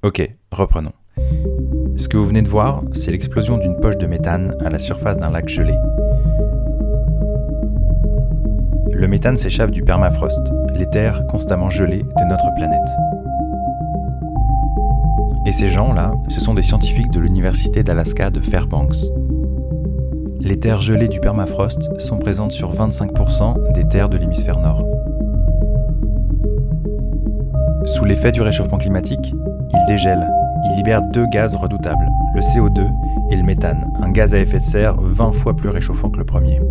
Ok, reprenons. Ce que vous venez de voir, c'est l'explosion d'une poche de méthane à la surface d'un lac gelé. Le méthane s'échappe du permafrost, les terres constamment gelées de notre planète. Et ces gens-là, ce sont des scientifiques de l'université d'Alaska de Fairbanks. Les terres gelées du permafrost sont présentes sur 25% des terres de l'hémisphère nord. Sous l'effet du réchauffement climatique, ils dégèlent. Ils libèrent deux gaz redoutables, le CO2 et le méthane, un gaz à effet de serre 20 fois plus réchauffant que le premier.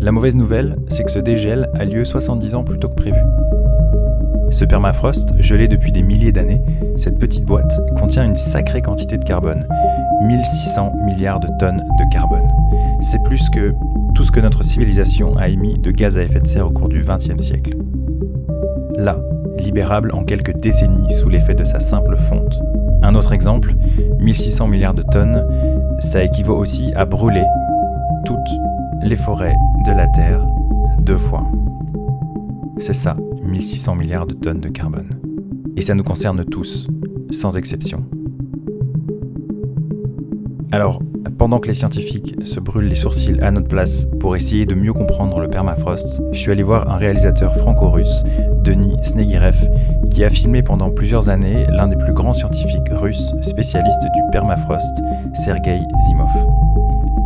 La mauvaise nouvelle, c'est que ce dégel a lieu 70 ans plus tôt que prévu. Ce permafrost, gelé depuis des milliers d'années, cette petite boîte contient une sacrée quantité de carbone, 1600 milliards de tonnes de carbone. C'est plus que tout ce que notre civilisation a émis de gaz à effet de serre au cours du XXe siècle. Là, libérable en quelques décennies sous l'effet de sa simple fonte. Un autre exemple, 1600 milliards de tonnes, ça équivaut aussi à brûler toutes les forêts de la Terre 2 fois. C'est ça, 1600 milliards de tonnes de carbone. Et ça nous concerne tous, sans exception. Alors, pendant que les scientifiques se brûlent les sourcils à notre place pour essayer de mieux comprendre le permafrost, je suis allé voir un réalisateur franco-russe, Denis Snegirev, qui a filmé pendant plusieurs années l'un des plus grands scientifiques russes spécialistes du permafrost, Sergei Zimov.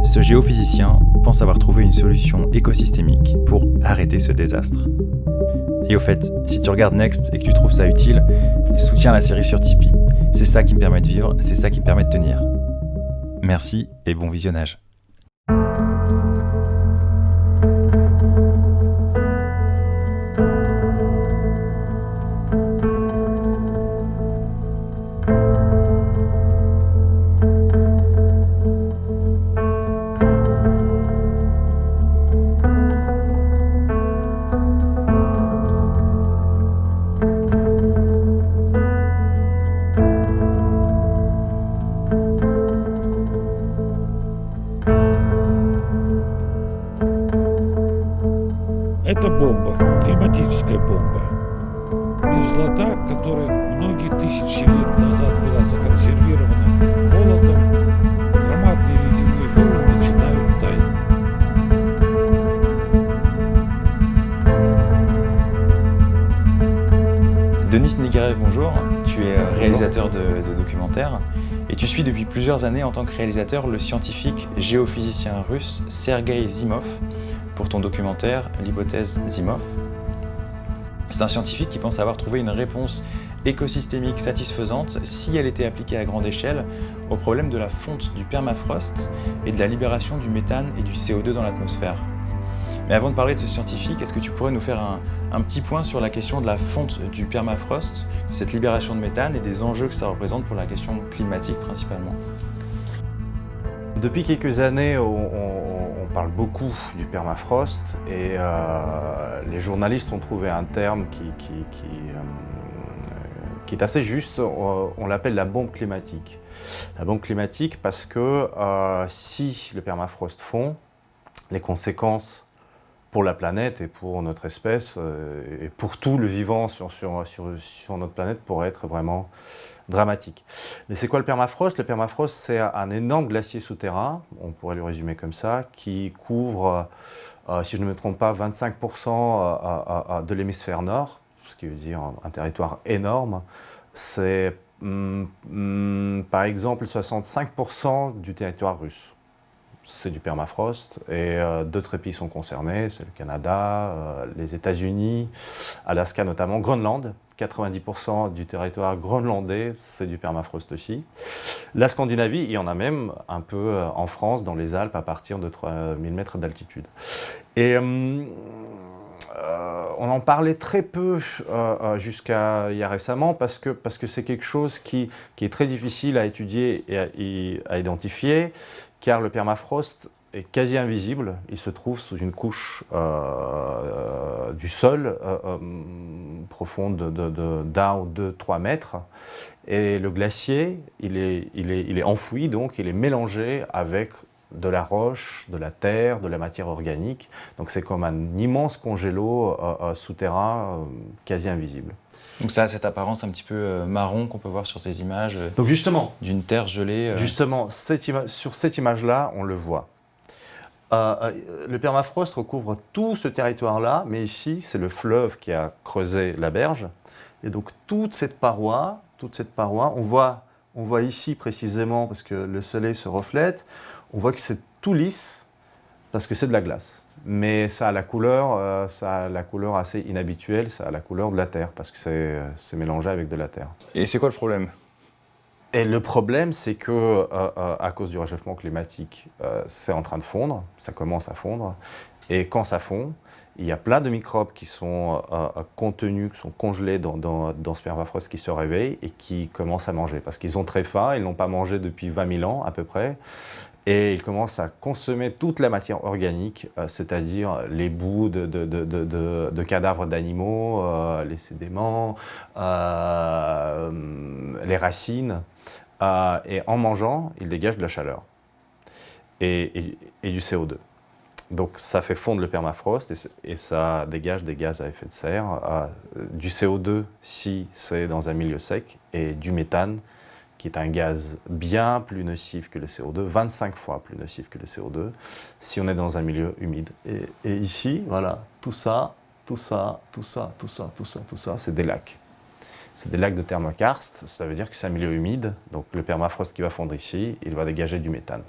Ce géophysicien pense avoir trouvé une solution écosystémique pour arrêter ce désastre. Et au fait, si tu regardes Next et que tu trouves ça utile, soutiens la série sur Tipeee. C'est ça qui me permet de vivre, c'est ça qui me permet de tenir. Merci et bon visionnage. Это бомба, климатическая бомба. Мерзлота, которая многие тысячи лет назад была законсервирована холодом, громадные ледяные зоны начинают таять. Denis Snegirev, bonjour. Tu es réalisateur de documentaires et tu suis depuis plusieurs années en tant que réalisateur le scientifique géophysicien russe Sergei Zimov pour ton documentaire L'hypothèse Zimov. C'est un scientifique qui pense avoir trouvé une réponse écosystémique satisfaisante si elle était appliquée à grande échelle au problème de la fonte du permafrost et de la libération du méthane et du CO2 dans l'atmosphère. Mais avant de parler de ce scientifique, est-ce que tu pourrais nous faire un petit point sur la question de la fonte du permafrost, de cette libération de méthane et des enjeux que ça représente pour la question climatique principalement? Depuis quelques années, on parle beaucoup du permafrost et les journalistes ont trouvé un terme qui est assez juste, on l'appelle la bombe climatique. La bombe climatique parce que si le permafrost fond, les conséquences pour la planète et pour notre espèce et pour tout le vivant sur notre planète pourraient être vraiment dramatique. Mais c'est quoi le permafrost? Le permafrost, c'est un énorme glacier souterrain, on pourrait le résumer comme ça, qui couvre, si je ne me trompe pas, 25% de l'hémisphère nord, ce qui veut dire un territoire énorme. C'est par exemple 65% du territoire russe. C'est du permafrost et d'autres pays sont concernés, c'est le Canada, les États-Unis, Alaska notamment, Groenland. 90% du territoire groenlandais, c'est du permafrost aussi. La Scandinavie, il y en a même un peu en France, dans les Alpes, à partir de 3000 mètres d'altitude. Et on en parlait très peu jusqu'à il y a récemment parce que c'est quelque chose qui est très difficile à étudier et à identifier, car le permafrost est quasi invisible, il se trouve sous une couche du sol profonde d'1 ou 2-3 mètres, et le glacier, il est enfoui, donc il est mélangé avec de la roche, de la terre, de la matière organique. Donc c'est comme un immense congélo souterrain quasi invisible. Donc ça a cette apparence un petit peu marron qu'on peut voir sur tes images, Donc justement, d'une terre gelée. Justement, sur cette image-là, on le voit. Le permafrost recouvre tout ce territoire-là, mais ici, c'est le fleuve qui a creusé la berge. Et donc, toute cette paroi, on voit ici précisément, parce que le soleil se reflète, on voit que c'est tout lisse, parce que c'est de la glace. Mais ça a la couleur assez inhabituelle, ça a la couleur de la terre, parce que c'est mélangé avec de la terre. Et c'est quoi le problème ? Et le problème, c'est que à cause du réchauffement climatique, c'est en train de fondre, ça commence à fondre. Et quand ça fond, il y a plein de microbes qui sont contenus, qui sont congelés dans ce permafrost qui se réveillent et qui commencent à manger. Parce qu'ils ont très faim, ils n'ont pas mangé depuis 20 000 ans à peu près. Et ils commencent à consommer toute la matière organique, c'est-à-dire les bouts de cadavres d'animaux, les sédiments, les racines. Et en mangeant, ils dégagent de la chaleur et du CO2. Donc ça fait fondre le permafrost et ça dégage des gaz à effet de serre, du CO2 si c'est dans un milieu sec et du méthane qui est un gaz bien plus nocif que le CO2, 25 fois plus nocif que le CO2 si on est dans un milieu humide. Et ici, voilà, tout ça, c'est des lacs. C'est des lacs de thermokarst, ça veut dire que c'est un milieu humide, donc le permafrost qui va fondre ici, il va dégager du méthane.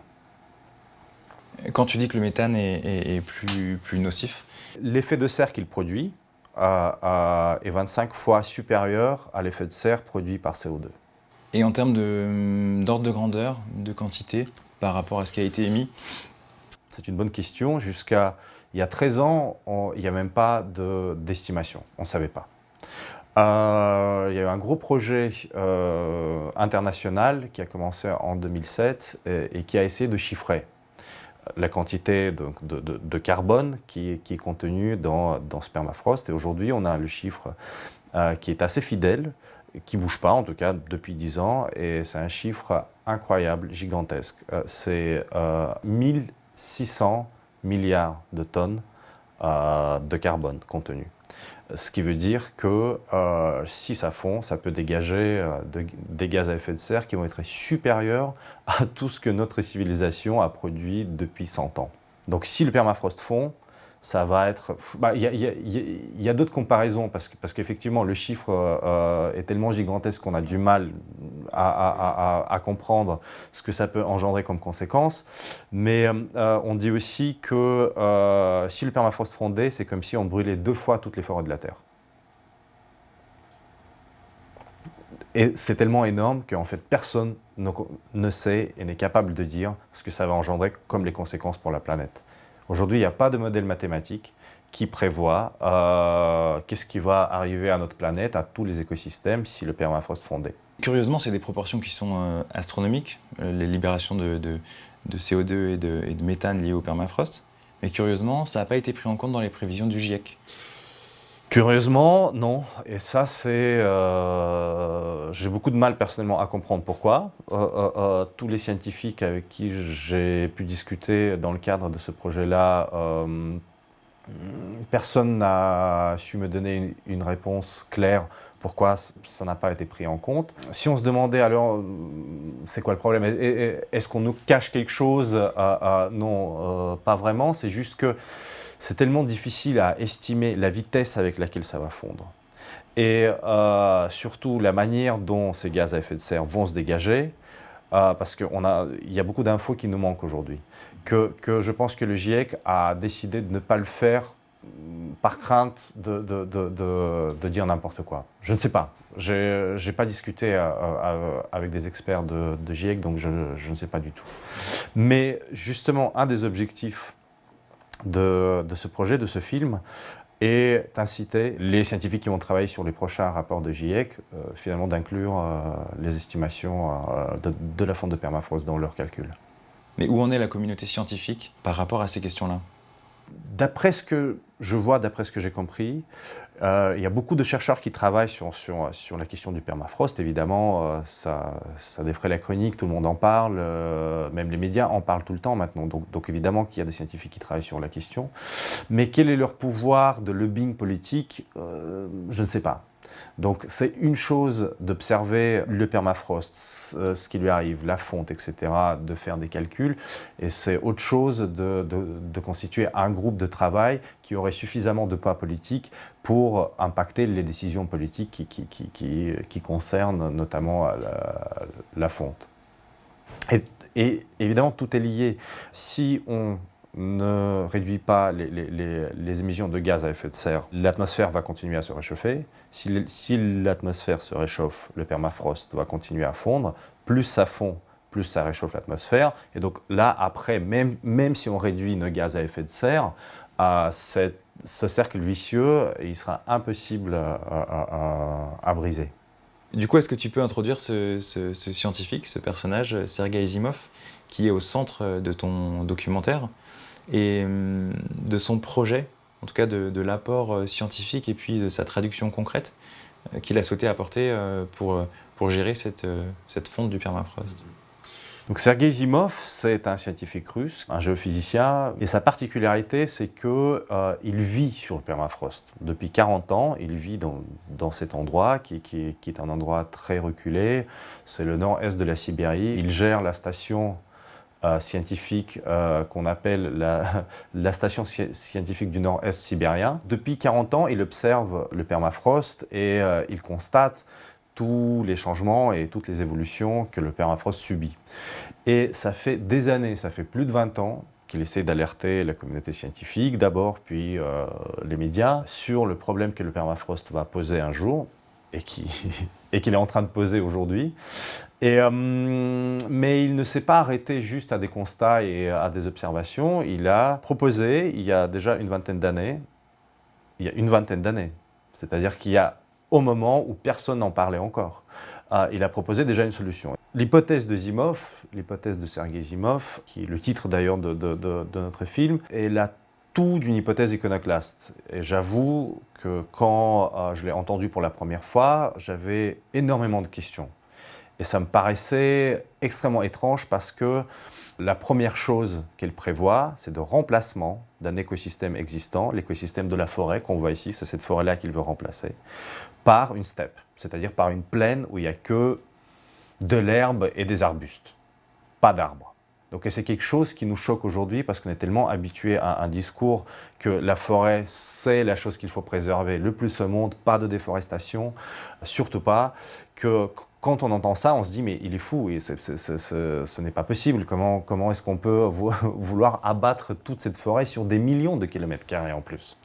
Quand tu dis que le méthane est plus nocif, l'effet de serre qu'il produit est 25 fois supérieur à l'effet de serre produit par CO2. Et en termes d'ordre de grandeur, de quantité, par rapport à ce qui a été émis ? C'est une bonne question. Jusqu'à il y a 13 ans, il n'y a même pas d'estimation, on ne savait pas. Il y a eu un gros projet international qui a commencé en 2007 et qui a essayé de chiffrer la quantité de carbone qui est contenue dans ce permafrost. Et aujourd'hui, on a le chiffre qui est assez fidèle, qui ne bouge pas, en tout cas depuis 10 ans, et c'est un chiffre incroyable, gigantesque. C'est 1600 milliards de tonnes de carbone contenu. Ce qui veut dire que si ça fond, ça peut dégager des gaz à effet de serre qui vont être supérieurs à tout ce que notre civilisation a produit depuis 100 ans. Donc si le permafrost fond, ça va être... Il y a d'autres comparaisons, parce qu'effectivement, le chiffre est tellement gigantesque qu'on a du mal à comprendre ce que ça peut engendrer comme conséquence. Mais on dit aussi que si le permafrost fondait, c'est comme si on brûlait 2 fois toutes les forêts de la Terre. Et c'est tellement énorme qu'en fait, personne ne sait et n'est capable de dire ce que ça va engendrer comme les conséquences pour la planète. Aujourd'hui, il n'y a pas de modèle mathématique qui prévoit qu'est-ce qui va arriver à notre planète, à tous les écosystèmes, si le permafrost fondait. Curieusement, c'est des proportions qui sont astronomiques, les libérations de CO2 et de méthane liées au permafrost. Mais curieusement, ça n'a pas été pris en compte dans les prévisions du GIEC. Curieusement, non. Et ça, c'est... j'ai beaucoup de mal personnellement à comprendre pourquoi. Tous les scientifiques avec qui j'ai pu discuter dans le cadre de ce projet-là, personne n'a su me donner une réponse claire pourquoi ça n'a pas été pris en compte. Si on se demandait alors, c'est quoi le problème ? Est-ce qu'on nous cache quelque chose ? Non, pas vraiment. C'est juste que c'est tellement difficile à estimer la vitesse avec laquelle ça va fondre. Et surtout la manière dont ces gaz à effet de serre vont se dégager, parce qu'il y a beaucoup d'infos qui nous manquent aujourd'hui. Que je pense que le GIEC a décidé de ne pas le faire par crainte de dire n'importe quoi. Je ne sais pas. Je n'ai pas discuté avec des experts de GIEC, donc je ne sais pas du tout. Mais justement, un des objectifs de ce projet, de ce film, et d'inciter les scientifiques qui vont travailler sur les prochains rapports de GIEC, finalement d'inclure les estimations de la fonte de permafrost dans leurs calculs. Mais où en est la communauté scientifique par rapport à ces questions-là ? D'après ce que je vois, d'après ce que j'ai compris, Il y a beaucoup de chercheurs qui travaillent sur la question du permafrost. Évidemment, ça défraie la chronique, tout le monde en parle, même les médias en parlent tout le temps maintenant. Donc évidemment qu'il y a des scientifiques qui travaillent sur la question. Mais quel est leur pouvoir de lobbying politique? Je ne sais pas. Donc c'est une chose d'observer le permafrost, ce qui lui arrive, la fonte, etc., de faire des calculs, et c'est autre chose de constituer un groupe de travail qui aurait suffisamment de poids politique pour impacter les décisions politiques qui concernent notamment la fonte. Et évidemment, tout est lié. Si on ne réduit pas les émissions de gaz à effet de serre, l'atmosphère va continuer à se réchauffer. Si l'atmosphère se réchauffe, le permafrost va continuer à fondre. Plus ça fond, plus ça réchauffe l'atmosphère. Et donc là, après, même si on réduit nos gaz à effet de serre, ce cercle vicieux, il sera impossible à briser. Du coup, est-ce que tu peux introduire ce scientifique, ce personnage, Sergueï Asimov, qui est au centre de ton documentaire et de son projet, en tout cas de l'apport scientifique et puis de sa traduction concrète qu'il a souhaité apporter pour gérer cette fonte du permafrost? Donc Sergueï Asimov, c'est un scientifique russe, un géophysicien, et sa particularité, c'est qu'il vit sur le permafrost. Depuis 40 ans, il vit dans cet endroit qui est un endroit très reculé, c'est le nord-est de la Sibérie. Il gère la station scientifique qu'on appelle la station scientifique du nord-est sibérien. Depuis 40 ans, il observe le permafrost et il constate tous les changements et toutes les évolutions que le permafrost subit. Et ça fait des années, ça fait plus de 20 ans qu'il essaie d'alerter la communauté scientifique d'abord, puis les médias, sur le problème que le permafrost va poser un jour et qu'il est en train de poser aujourd'hui. Mais il ne s'est pas arrêté juste à des constats et à des observations. Il a proposé, il y a déjà une vingtaine d'années, c'est-à-dire qu'il y a au moment où personne n'en parlait encore, il a proposé déjà une solution. L'hypothèse de Asimov, l'hypothèse de Sergueï Asimov, qui est le titre d'ailleurs de notre film, est l'atout d'une hypothèse iconoclaste. Et j'avoue que quand je l'ai entendu pour la première fois, j'avais énormément de questions. Et ça me paraissait extrêmement étrange parce que la première chose qu'elle prévoit, c'est le remplacement d'un écosystème existant, l'écosystème de la forêt qu'on voit ici, c'est cette forêt-là qu'il veut remplacer, par une steppe, c'est-à-dire par une plaine où il n'y a que de l'herbe et des arbustes, pas d'arbres. Donc c'est quelque chose qui nous choque aujourd'hui parce qu'on est tellement habitué à un discours que la forêt, c'est la chose qu'il faut préserver le plus au monde, pas de déforestation, surtout pas, que quand on entend ça, on se dit mais il est fou et ce n'est pas possible. Comment est-ce qu'on peut vouloir abattre toute cette forêt sur des millions de kilomètres carrés en plus?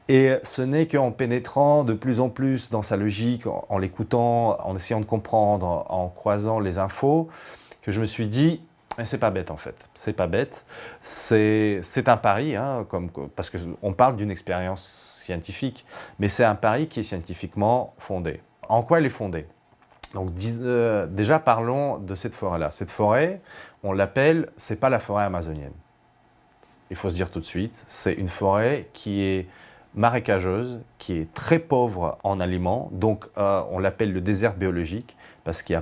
Et ce n'est qu'en pénétrant de plus en plus dans sa logique, en l'écoutant, en essayant de comprendre, en croisant les infos, que je me suis dit mais c'est pas bête en fait, c'est pas bête, c'est un pari, hein, parce qu'on parle d'une expérience scientifique, mais c'est un pari qui est scientifiquement fondé. En quoi elle est fondée? Donc déjà parlons de cette forêt-là. Cette forêt, on l'appelle, c'est pas la forêt amazonienne. Il faut se dire tout de suite, c'est une forêt qui est marécageuse, qui est très pauvre en aliments, donc on l'appelle le désert biologique, parce qu'il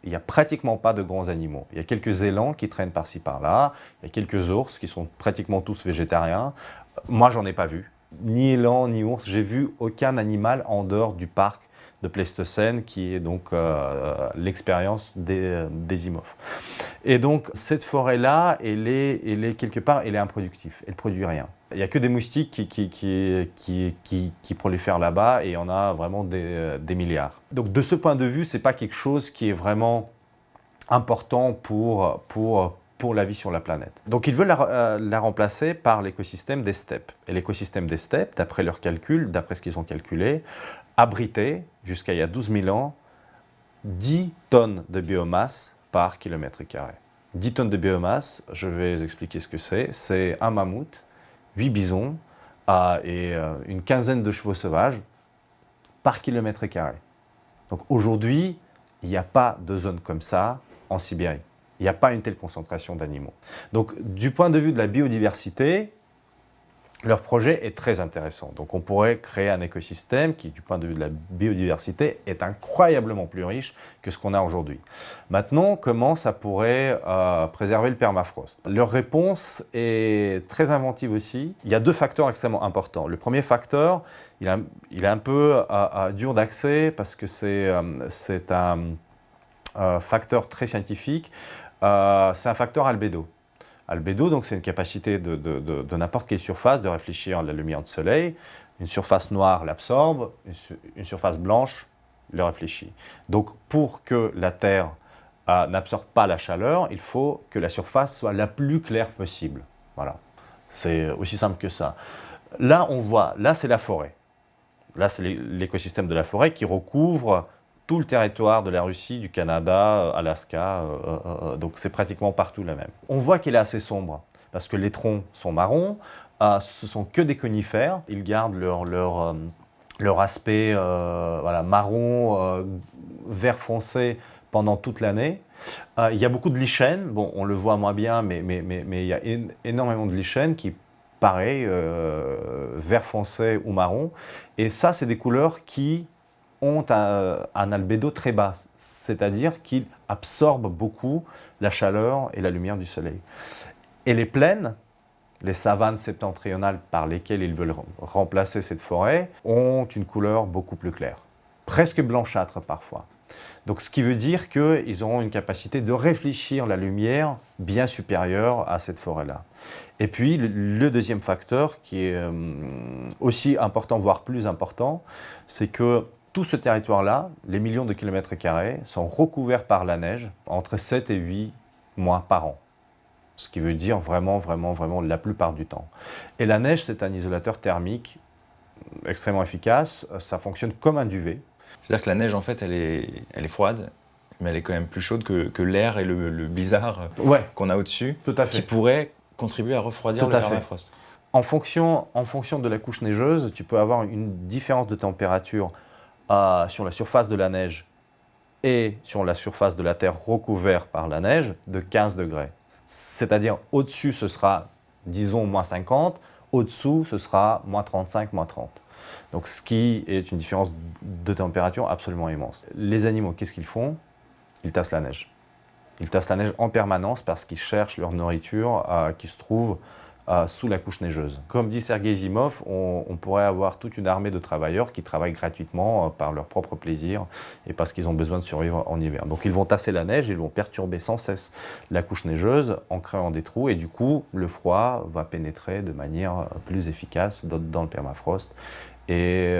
n'y a pratiquement pas de grands animaux. Il y a quelques élans qui traînent par-ci par-là, il y a quelques ours qui sont pratiquement tous végétariens. Moi, j'en ai pas vu. Ni élan, ni ours. J'ai vu aucun animal en dehors du parc de Pléistocène, qui est donc l'expérience d'Asimov. Et donc, cette forêt-là, elle est quelque part, elle est improductive. Elle ne produit rien. Il n'y a que des moustiques qui prolifèrent là-bas et on a vraiment des milliards. Donc de ce point de vue, ce n'est pas quelque chose qui est vraiment important pour la vie sur la planète. Donc ils veulent la remplacer par l'écosystème des steppes. Et l'écosystème des steppes, d'après leurs calculs, d'après ce qu'ils ont calculé, abritait, jusqu'à il y a 12 000 ans, 10 tonnes de biomasse par kilomètre carré. 10 tonnes de biomasse, je vais vous expliquer ce que c'est. C'est un mammouth, 8 bisons et une quinzaine de chevaux sauvages par kilomètre carré. Donc aujourd'hui, il n'y a pas de zone comme ça en Sibérie. Il n'y a pas une telle concentration d'animaux. Donc du point de vue de la biodiversité, Leur projet est très intéressant. Donc on pourrait créer un écosystème qui, du point de vue de la biodiversité, est incroyablement plus riche que ce qu'on a aujourd'hui. Maintenant, comment ça pourrait préserver le permafrost? Leur réponse est très inventive aussi. Il y a deux facteurs extrêmement importants. Le premier facteur, il est un peu dur d'accès parce que c'est un facteur très scientifique. C'est un facteur albédo. Albédo, donc c'est une capacité de n'importe quelle surface de réfléchir la lumière du soleil. Une surface noire l'absorbe, une surface blanche le réfléchit. Donc pour que la Terre n'absorbe pas la chaleur, il faut que la surface soit la plus claire possible. Voilà, c'est aussi simple que ça. Là, on voit, là c'est la forêt. Là, c'est l'écosystème de la forêt qui recouvre tout le territoire de la Russie, du Canada, Alaska, donc c'est pratiquement partout la même. On voit qu'il est assez sombre, parce que les troncs sont marrons, ce sont que des conifères, ils gardent leur aspect voilà, marron, vert foncé pendant toute l'année. Il y a beaucoup de lichen, bon on le voit moins bien, mais il y a énormément de lichen qui pareil, vert foncé ou marron, et ça c'est des couleurs qui ont un albédo très bas, c'est-à-dire qu'ils absorbent beaucoup la chaleur et la lumière du soleil. Et les plaines, les savanes septentrionales par lesquelles ils veulent remplacer cette forêt, ont une couleur beaucoup plus claire, presque blanchâtre parfois. Donc ce qui veut dire qu'ils auront une capacité de réfléchir la lumière bien supérieure à cette forêt-là. Et puis le deuxième facteur qui est aussi important, voire plus important, c'est que tout ce territoire-là, les millions de kilomètres carrés, sont recouverts par la neige entre 7 et 8 mois par an. Ce qui veut dire vraiment la plupart du temps. Et la neige, c'est un isolateur thermique extrêmement efficace. Ça fonctionne comme un duvet. C'est-à-dire que la neige, en fait, elle est froide, mais elle est quand même plus chaude que l'air et le blizzard qu'on a au-dessus, qui pourrait contribuer à refroidir le permafrost. En fonction de la couche neigeuse, tu peux avoir une différence de température sur la surface de la neige et sur la surface de la Terre recouverte par la neige de 15 degrés. C'est-à-dire au-dessus ce sera, disons, moins 50, au-dessous ce sera moins 35, moins 30. Donc ce qui est une différence de température absolument immense. Les animaux, qu'est-ce qu'ils font? Ils tassent la neige. Ils tassent la neige en permanence parce qu'ils cherchent leur nourriture qui se trouve sous la couche neigeuse. Comme dit Sergei Zimov, on pourrait avoir toute une armée de travailleurs qui travaillent gratuitement par leur propre plaisir et parce qu'ils ont besoin de survivre en hiver. Donc ils vont tasser la neige, ils vont perturber sans cesse la couche neigeuse en créant des trous et du coup le froid va pénétrer de manière plus efficace dans le permafrost et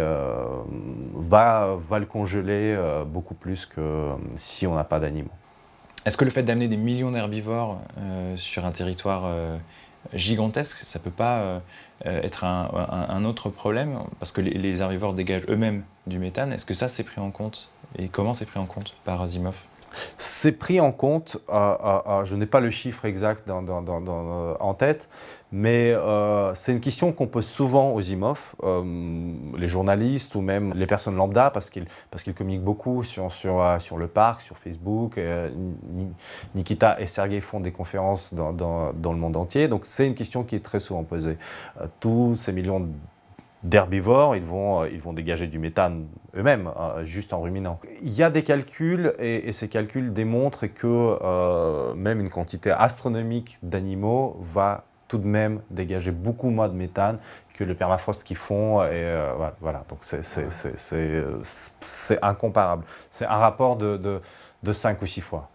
va le congeler beaucoup plus que si on n'a pas d'animaux. Est-ce que le fait d'amener des millions d'herbivores sur un territoire gigantesque, ça ne peut pas être un autre problème? Parce que les herbivores dégagent eux-mêmes du méthane. Est-ce que ça, c'est pris en compte? Et comment c'est pris en compte par Asimov? C'est pris en compte, je n'ai pas le chiffre exact en tête, mais c'est une question qu'on pose souvent aux Asimov, les journalistes ou même les personnes lambda, parce qu'ils communiquent beaucoup sur le parc, sur Facebook. Nikita et Sergei font des conférences dans le monde entier, donc c'est une question qui est très souvent posée. Tous ces millions d'herbivores, ils vont dégager du méthane eux-mêmes, juste en ruminant. Il y a des calculs, et ces calculs démontrent que même une quantité astronomique d'animaux va tout de même dégager beaucoup moins de méthane que le permafrost qu'ils font. Et voilà, donc c'est incomparable. C'est un rapport de 5 ou 6 fois.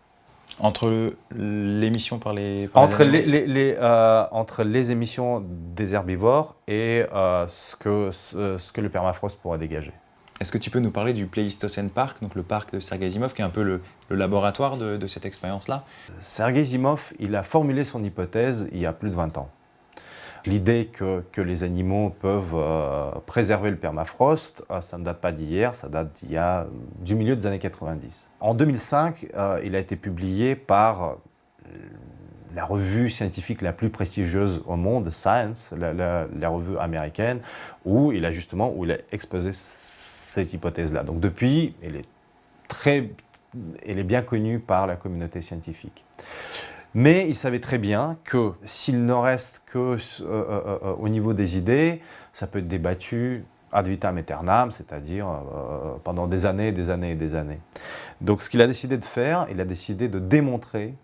Entre l'émission par les entre les émissions des herbivores et ce que le permafrost pourra dégager. Est-ce que tu peux nous parler du Pléistocène Park, donc le parc de Sergei Asimov, qui est un peu le laboratoire de cette expérience-là? Sergei Asimov, il a formulé son hypothèse il y a plus de 20 ans. L'idée que les animaux peuvent préserver le permafrost, ça ne date pas d'hier, ça date du milieu des années 90. En 2005, il a été publié par la revue scientifique la plus prestigieuse au monde, Science, la revue américaine, où il a exposé cette hypothèse-là. Donc depuis, elle est bien connue par la communauté scientifique. Mais il savait très bien que s'il ne reste que au niveau des idées, ça peut être débattu ad vitam aeternam, c'est-à-dire pendant des années, des années et des années. Donc ce qu'il a décidé de faire, il a décidé de démontrer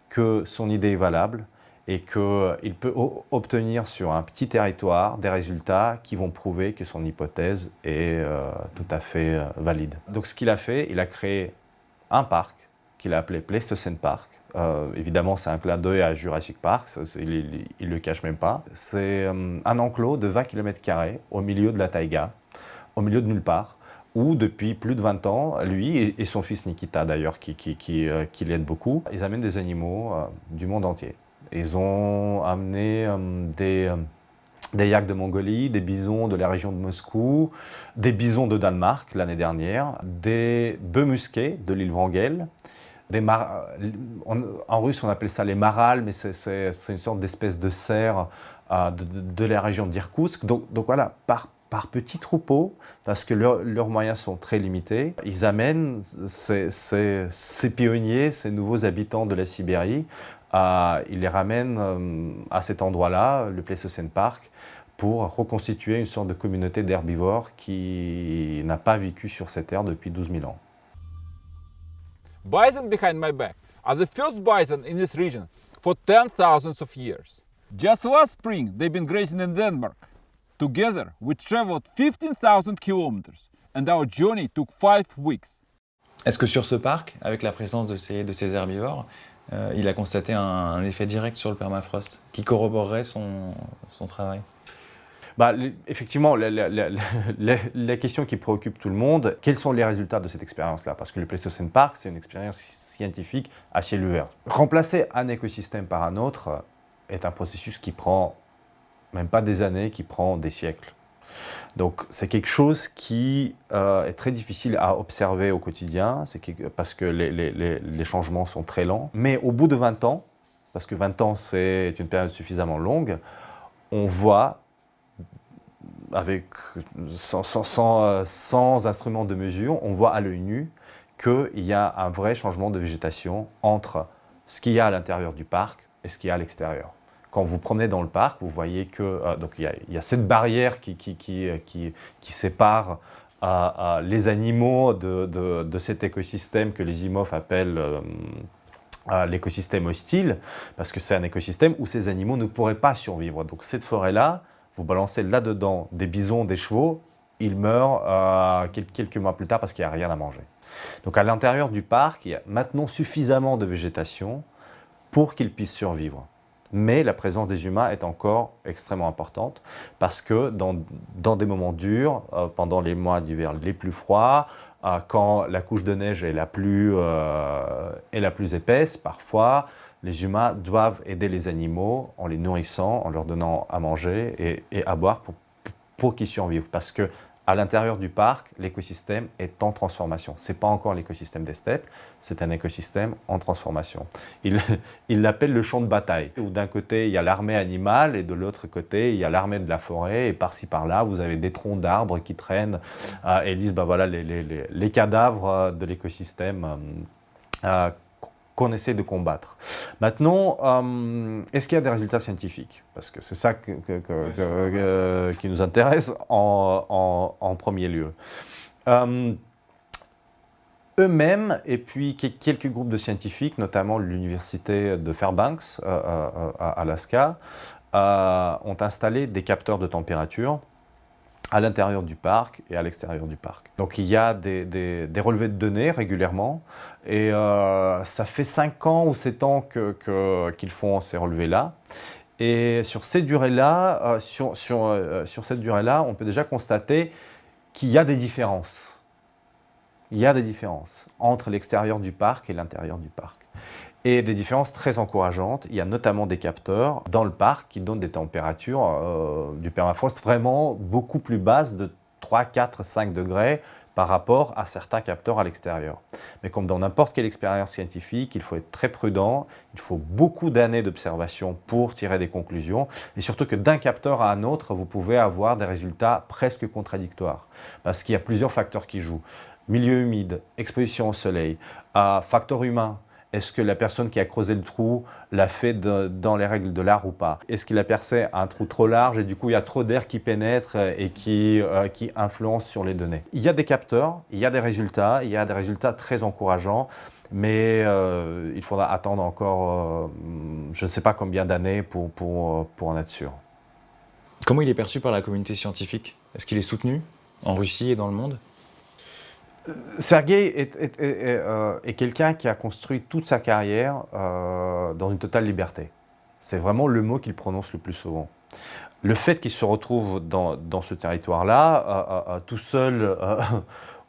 que son idée est valable et qu'il peut obtenir sur un petit territoire des résultats qui vont prouver que son hypothèse est tout à fait valide. Donc ce qu'il a fait, il a créé un parc qu'il a appelé Pleistocène Park. Évidemment, c'est un clin d'œil à Jurassic Park, il ne le cache même pas. C'est un enclos de 20 km² au milieu de la taïga, au milieu de nulle part, où depuis plus de 20 ans, lui et son fils Nikita d'ailleurs, qui l'aide beaucoup, ils amènent des animaux du monde entier. Ils ont amené des yaks de Mongolie, des bisons de la région de Moscou, des bisons de Danemark l'année dernière, des bœufs musqués de l'île Wrangel, en russe on appelle ça les marals, mais c'est une sorte d'espèce de cerf de la région d'Irkoutsk. Donc voilà, par petits troupeaux, parce que leurs moyens sont très limités, ils amènent ces pionniers, ces nouveaux habitants de la Sibérie, ils les ramènent à cet endroit-là, le Pleistocène Park, pour reconstituer une sorte de communauté d'herbivores qui n'a pas vécu sur cette terre depuis 12 000 ans. Bison behind my back are the first bison in this region for 10,000 of years. Just last spring, they've been grazing in Denmark. Together, we traveled 15,000 kilometers, and our journey took 5 weeks. Est-ce que sur ce parc, avec la présence de ces herbivores, il a constaté un effet direct sur le permafrost qui corroborerait son travail? Effectivement, la question qui préoccupe tout le monde, quels sont les résultats de cette expérience-là? Parce que le Pleistocène Park, c'est une expérience scientifique à ciel ouvert. Remplacer un écosystème par un autre est un processus qui prend même pas des années, qui prend des siècles. Donc c'est quelque chose qui est très difficile à observer au quotidien, parce que les changements sont très lents. Mais au bout de 20 ans, parce que 20 ans c'est une période suffisamment longue, on voit, sans instrument de mesure, on voit à l'œil nu qu'il y a un vrai changement de végétation entre ce qu'il y a à l'intérieur du parc et ce qu'il y a à l'extérieur. Quand vous promenez dans le parc, vous voyez que il y a cette barrière qui sépare les animaux de cet écosystème que les imhotépes appellent l'écosystème hostile, parce que c'est un écosystème où ces animaux ne pourraient pas survivre. Donc cette forêt-là, vous balancez là-dedans des bisons, des chevaux, ils meurent quelques mois plus tard parce qu'il n'y a rien à manger. Donc à l'intérieur du parc, il y a maintenant suffisamment de végétation pour qu'ils puissent survivre. Mais la présence des humains est encore extrêmement importante parce que dans des moments durs, pendant les mois d'hiver les plus froids, quand la couche de neige est la plus épaisse, parfois les humains doivent aider les animaux en les nourrissant, en leur donnant à manger et à boire pour qu'ils survivent. Parce que à l'intérieur du parc, l'écosystème est en transformation. Ce n'est pas encore l'écosystème des steppes, c'est un écosystème en transformation. Il l'appelle le champ de bataille, où d'un côté il y a l'armée animale et de l'autre côté il y a l'armée de la forêt, et par-ci par-là vous avez des troncs d'arbres qui traînent et disent voilà les cadavres de l'écosystème qu'on essaie de combattre. Maintenant, est-ce qu'il y a des résultats scientifiques? Parce que c'est ça qui nous intéresse en premier lieu. Eux-mêmes, et puis quelques groupes de scientifiques, notamment l'université de Fairbanks, à Alaska, ont installé des capteurs de température à l'intérieur du parc et à l'extérieur du parc. Donc il y a des relevés de données régulièrement, et ça fait 5 ans ou 7 ans qu'ils font ces relevés-là. Et sur cette durée-là, on peut déjà constater qu'il y a des différences. Il y a des différences entre l'extérieur du parc et l'intérieur du parc. Et des différences très encourageantes. Il y a notamment des capteurs dans le parc qui donnent des températures du permafrost vraiment beaucoup plus basses, de 3, 4, 5 degrés par rapport à certains capteurs à l'extérieur. Mais comme dans n'importe quelle expérience scientifique, il faut être très prudent, il faut beaucoup d'années d'observation pour tirer des conclusions, et surtout que d'un capteur à un autre, vous pouvez avoir des résultats presque contradictoires, parce qu'il y a plusieurs facteurs qui jouent. Milieu humide, exposition au soleil, facteur humain, Est-ce que la personne qui a creusé le trou l'a fait dans les règles de l'art ou pas? Est-ce qu'il a percé un trou trop large et du coup il y a trop d'air qui pénètre et qui influence sur les données? Il y a des capteurs, il y a des résultats très encourageants, mais il faudra attendre encore je ne sais pas combien d'années pour en être sûr. Comment il est perçu par la communauté scientifique? Est-ce qu'il est soutenu en Russie et dans le monde? Sergueï est quelqu'un qui a construit toute sa carrière dans une totale liberté. C'est vraiment le mot qu'il prononce le plus souvent. Le fait qu'il se retrouve dans ce territoire-là, tout seul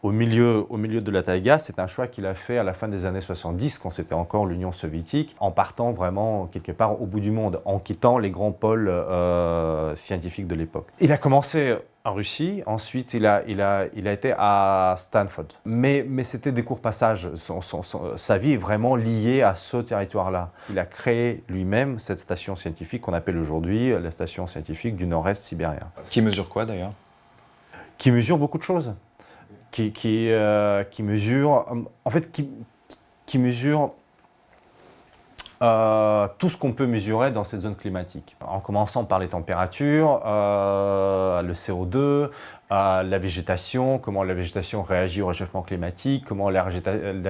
au milieu de la taïga, c'est un choix qu'il a fait à la fin des années 70, quand c'était encore l'Union soviétique, en partant vraiment quelque part au bout du monde, en quittant les grands pôles scientifiques de l'époque. Il a commencé en Russie, ensuite il a été à Stanford. Mais c'était des courts passages, sa vie est vraiment liée à ce territoire-là. Il a créé lui-même cette station scientifique qu'on appelle aujourd'hui la station scientifique du nord-est sibérien. Qui mesure quoi d'ailleurs? Qui mesure beaucoup de choses. Qui mesure, en fait, qui mesure tout ce qu'on peut mesurer dans cette zone climatique. En commençant par les températures, le CO2, la végétation, comment la végétation réagit au réchauffement climatique, comment la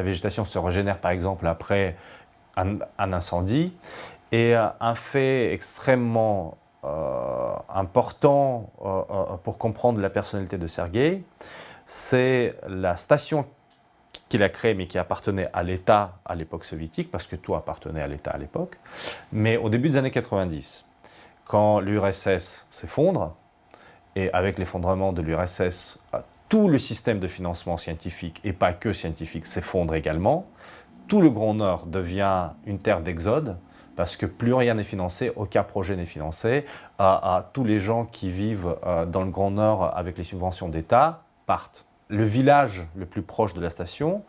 végétation se régénère par exemple après un incendie. Et un fait extrêmement important pour comprendre la personnalité de Sergueï, c'est la station qu'il a créée, mais qui appartenait à l'État à l'époque soviétique, parce que tout appartenait à l'État à l'époque. Mais au début des années 90, quand l'URSS s'effondre, et avec l'effondrement de l'URSS, tout le système de financement scientifique, et pas que scientifique, s'effondre également, tout le Grand Nord devient une terre d'exode, parce que plus rien n'est financé, aucun projet n'est financé. Tous les gens qui vivent dans le Grand Nord avec les subventions d'État partent. Le village le plus proche de la station,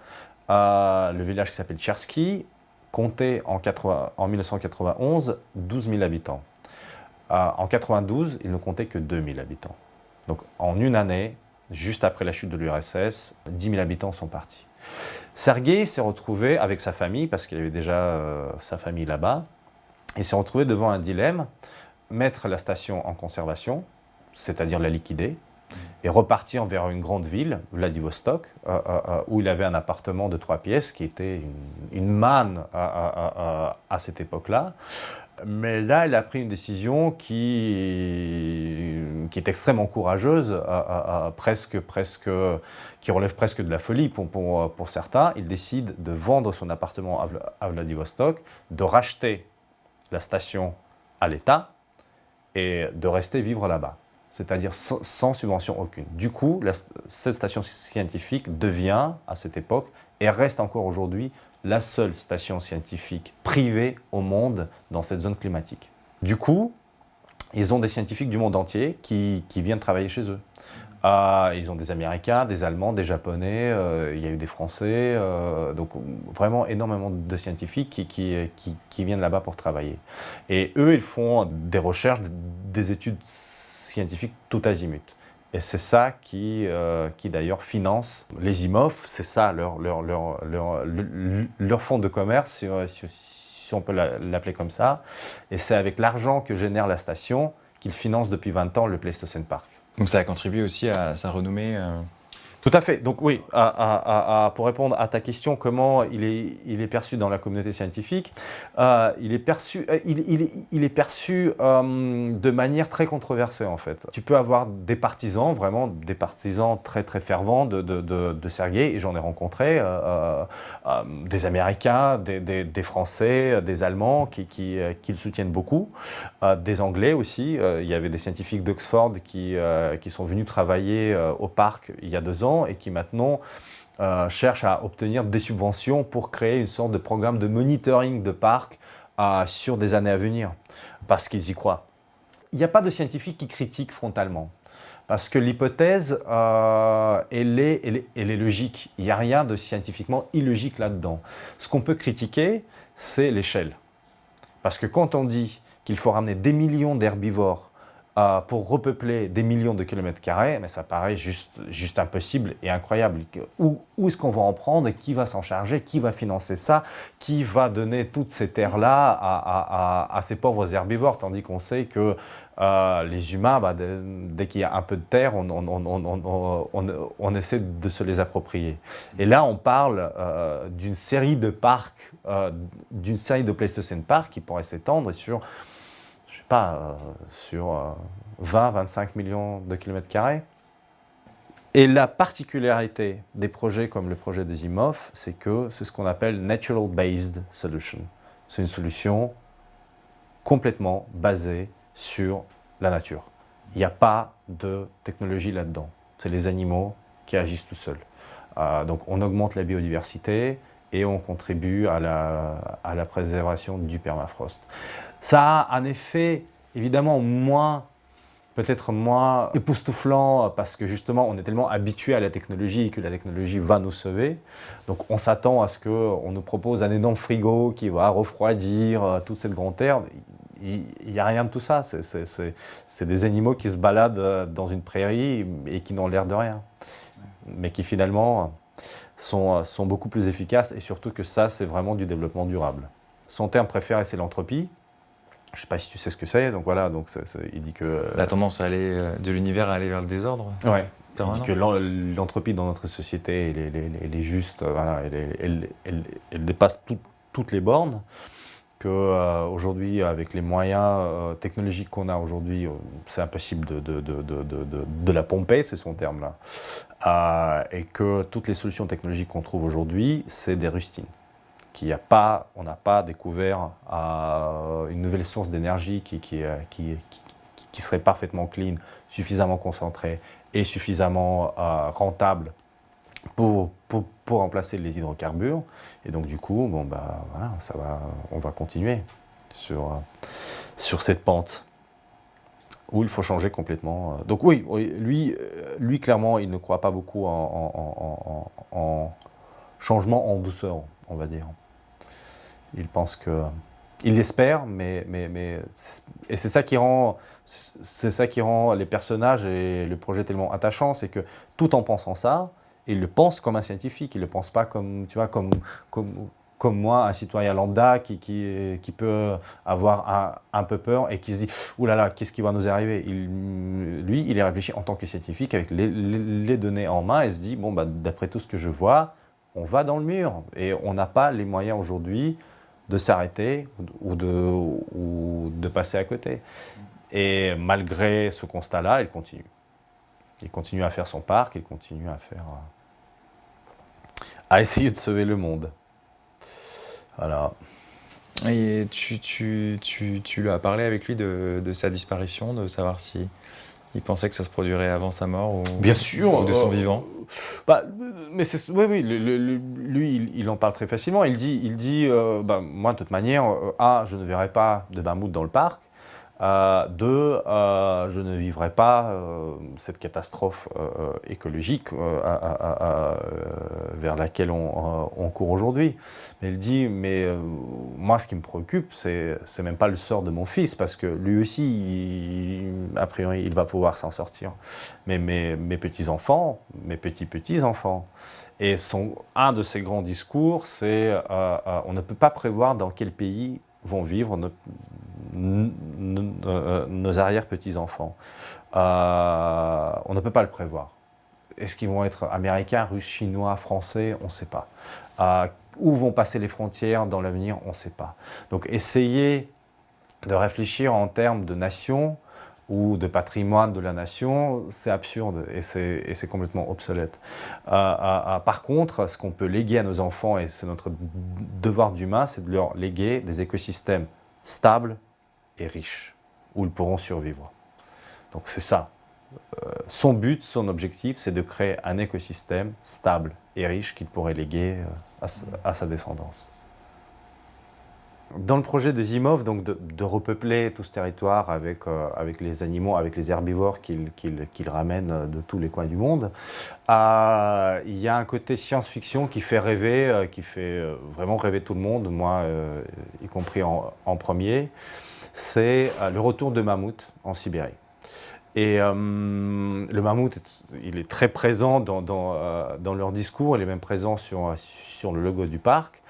le village qui s'appelle Tchersky, comptait en 1991 12 000 habitants. En 92, il ne comptait que 2 000 habitants. Donc en une année, juste après la chute de l'URSS, 10 000 habitants sont partis. Sergueï s'est retrouvé avec sa famille, parce qu'il avait déjà sa famille là-bas, il s'est retrouvé devant un dilemme, mettre la station en conservation, c'est-à-dire la liquider, et repartir vers une grande ville, Vladivostok, où il avait un appartement de 3 pièces, qui était une manne à cette époque-là. Mais là, il a pris une décision qui est extrêmement courageuse, qui relève presque de la folie pour certains. Il décide de vendre son appartement à Vladivostok, de racheter la station à l'État et de rester vivre là-bas, c'est-à-dire sans subvention aucune. Du coup, cette station scientifique devient, à cette époque, et reste encore aujourd'hui, la seule station scientifique privée au monde dans cette zone climatique. Du coup, ils ont des scientifiques du monde entier qui viennent travailler chez eux. Ils ont des Américains, des Allemands, des Japonais, il y a eu des Français, donc vraiment énormément de scientifiques qui viennent là-bas pour travailler. Et eux, ils font des recherches, des études scientifiques tout azimut. Et c'est ça qui d'ailleurs finance les IMOF, c'est ça leur fonds de commerce, si on peut l'appeler comme ça. Et c'est avec l'argent que génère la station qu'ils financent depuis 20 ans le Pleistocène Park. Donc ça a contribué aussi à sa renommée Tout à fait. Donc oui, pour répondre à ta question, comment il est perçu dans la communauté scientifique, il est perçu de manière très controversée en fait. Tu peux avoir des partisans, vraiment des partisans très très fervents de Sergueï, et j'en ai rencontré, des Américains, des Français, des Allemands qui le soutiennent beaucoup, des Anglais aussi. Il y avait des scientifiques d'Oxford qui sont venus travailler au parc il y a 2 ans, et qui maintenant cherchent à obtenir des subventions pour créer une sorte de programme de monitoring de parc sur des années à venir, parce qu'ils y croient. Il n'y a pas de scientifique qui critique frontalement, parce que l'hypothèse, elle est logique. Il n'y a rien de scientifiquement illogique là-dedans. Ce qu'on peut critiquer, c'est l'échelle. Parce que quand on dit qu'il faut ramener des millions d'herbivores pour repeupler des millions de kilomètres carrés, mais ça paraît juste impossible et incroyable. Où est-ce qu'on va en prendre et qui va s'en charger, qui va financer ça, qui va donner toutes ces terres-là à ces pauvres herbivores, tandis qu'on sait que les humains, dès qu'il y a un peu de terre, on essaie de se les approprier. Et là, on parle d'une série de parcs, d'une série de Pleistocène Park qui pourrait s'étendre sur, je sais pas, sur 20-25 millions de kilomètres carrés. Et la particularité des projets comme le projet de Zimov, c'est que c'est ce qu'on appelle Natural Based Solution. C'est une solution complètement basée sur la nature. Il n'y a pas de technologie là-dedans. C'est les animaux qui agissent tout seuls. Donc on augmente la biodiversité et on contribue à la préservation du permafrost. Ça a un effet évidemment peut-être moins époustouflant parce que justement on est tellement habitué à la technologie que la technologie va nous sauver. Donc on s'attend à ce qu'on nous propose un énorme frigo qui va refroidir toute cette grande terre. Il n'y a rien de tout ça. C'est des animaux qui se baladent dans une prairie et qui n'ont l'air de rien. Mais qui finalement sont beaucoup plus efficaces et surtout que ça, c'est vraiment du développement durable. Son terme préféré, c'est l'entropie. Je ne sais pas si tu sais ce que c'est, donc voilà, il dit que... La tendance à aller de l'univers à aller vers le désordre. Ouais. Il dit que l'entropie dans notre société, elle est juste, voilà, elle dépasse toutes les bornes. Qu'aujourd'hui, avec les moyens technologiques qu'on a aujourd'hui, c'est impossible de la pomper, c'est son terme là. Et que toutes les solutions technologiques qu'on trouve aujourd'hui, c'est des rustines. On n'a pas découvert une nouvelle source d'énergie qui serait parfaitement clean, suffisamment concentrée et suffisamment rentable pour remplacer les hydrocarbures. Et donc du coup, voilà, on va continuer sur cette pente où il faut changer complètement. Donc oui, lui clairement, il ne croit pas beaucoup en changement en douceur, on va dire. Il pense que... Il l'espère, mais et c'est ça qui rend les personnages et le projet tellement attachant, c'est que tout en pensant ça, il le pense comme un scientifique, il ne le pense pas comme, tu vois, comme moi, un citoyen lambda qui peut avoir un peu peur et qui se dit « Ouh là là, qu'est-ce qui va nous arriver ?» Lui, il est réfléchi en tant que scientifique avec les données en main et se dit « Bon, d'après tout ce que je vois, on va dans le mur et on n'a pas les moyens aujourd'hui de s'arrêter ou de passer à côté. » Et malgré ce constat-là, il continue. Il continue à faire son parc, il continue à essayer de sauver le monde. Voilà. Et tu lui as parlé avec lui de sa disparition, de savoir si il pensait que ça se produirait avant sa mort ou, bien sûr, ou de son vivant. Mais oui, lui, il en parle très facilement. Il dit moi, de toute manière, je ne verrai pas de mammouth dans le parc. Je ne vivrai pas cette catastrophe écologique vers laquelle on court aujourd'hui. Mais il dit, moi ce qui me préoccupe, c'est même pas le sort de mon fils, parce que lui aussi, a priori, il va pouvoir s'en sortir. Mais mes petits-enfants, mes petits-petits-enfants. Et un de ses grands discours, c'est on ne peut pas prévoir dans quel pays vont vivre nos arrière-petits-enfants. On ne peut pas le prévoir. Est-ce qu'ils vont être américains, russes, chinois, français? On ne sait pas. Où vont passer les frontières dans l'avenir? On ne sait pas. Donc essayer de réfléchir en termes de nation ou de patrimoine de la nation, c'est absurde et c'est complètement obsolète. Par contre, ce qu'on peut léguer à nos enfants, et c'est notre devoir d'humain, c'est de leur léguer des écosystèmes stables et riches, où ils pourront survivre. Donc c'est ça. Son but, son objectif, c'est de créer un écosystème stable et riche qu'il pourrait léguer à sa descendance. Dans le projet de Zimov, donc de repeupler tout ce territoire avec les animaux, avec les herbivores qu'il ramène de tous les coins du monde, il y a un côté science-fiction qui fait rêver, qui fait vraiment rêver tout le monde, moi y compris en premier. C'est le retour de mammouths en Sibérie. Et le mammouth, il est très présent dans leur discours, il est même présent sur le logo du parc.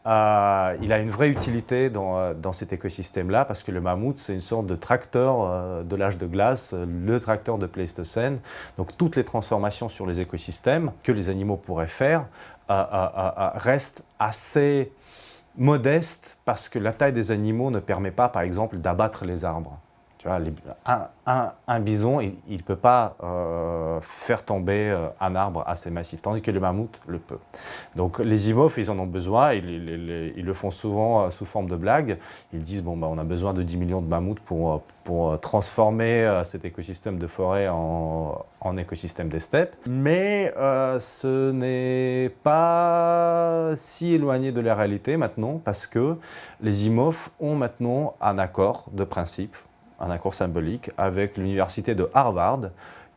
Il a une vraie utilité dans cet écosystème-là, parce que le mammouth, c'est une sorte de tracteur de l'âge de glace, le tracteur de Pléistocène. Donc toutes les transformations sur les écosystèmes que les animaux pourraient faire restent assez modestes, parce que la taille des animaux ne permet pas, par exemple, d'abattre les arbres. Tu vois, un bison, il ne peut pas faire tomber un arbre assez massif, tandis que le mammouth le peut. Donc les zymophes, ils en ont besoin, ils le font souvent sous forme de blague. Ils disent, on a besoin de 10 millions de mammouths pour transformer cet écosystème de forêt en écosystème des steppes. Mais ce n'est pas si éloigné de la réalité maintenant, parce que les zymophes ont maintenant un accord de principe, un accord symbolique avec l'université de Harvard,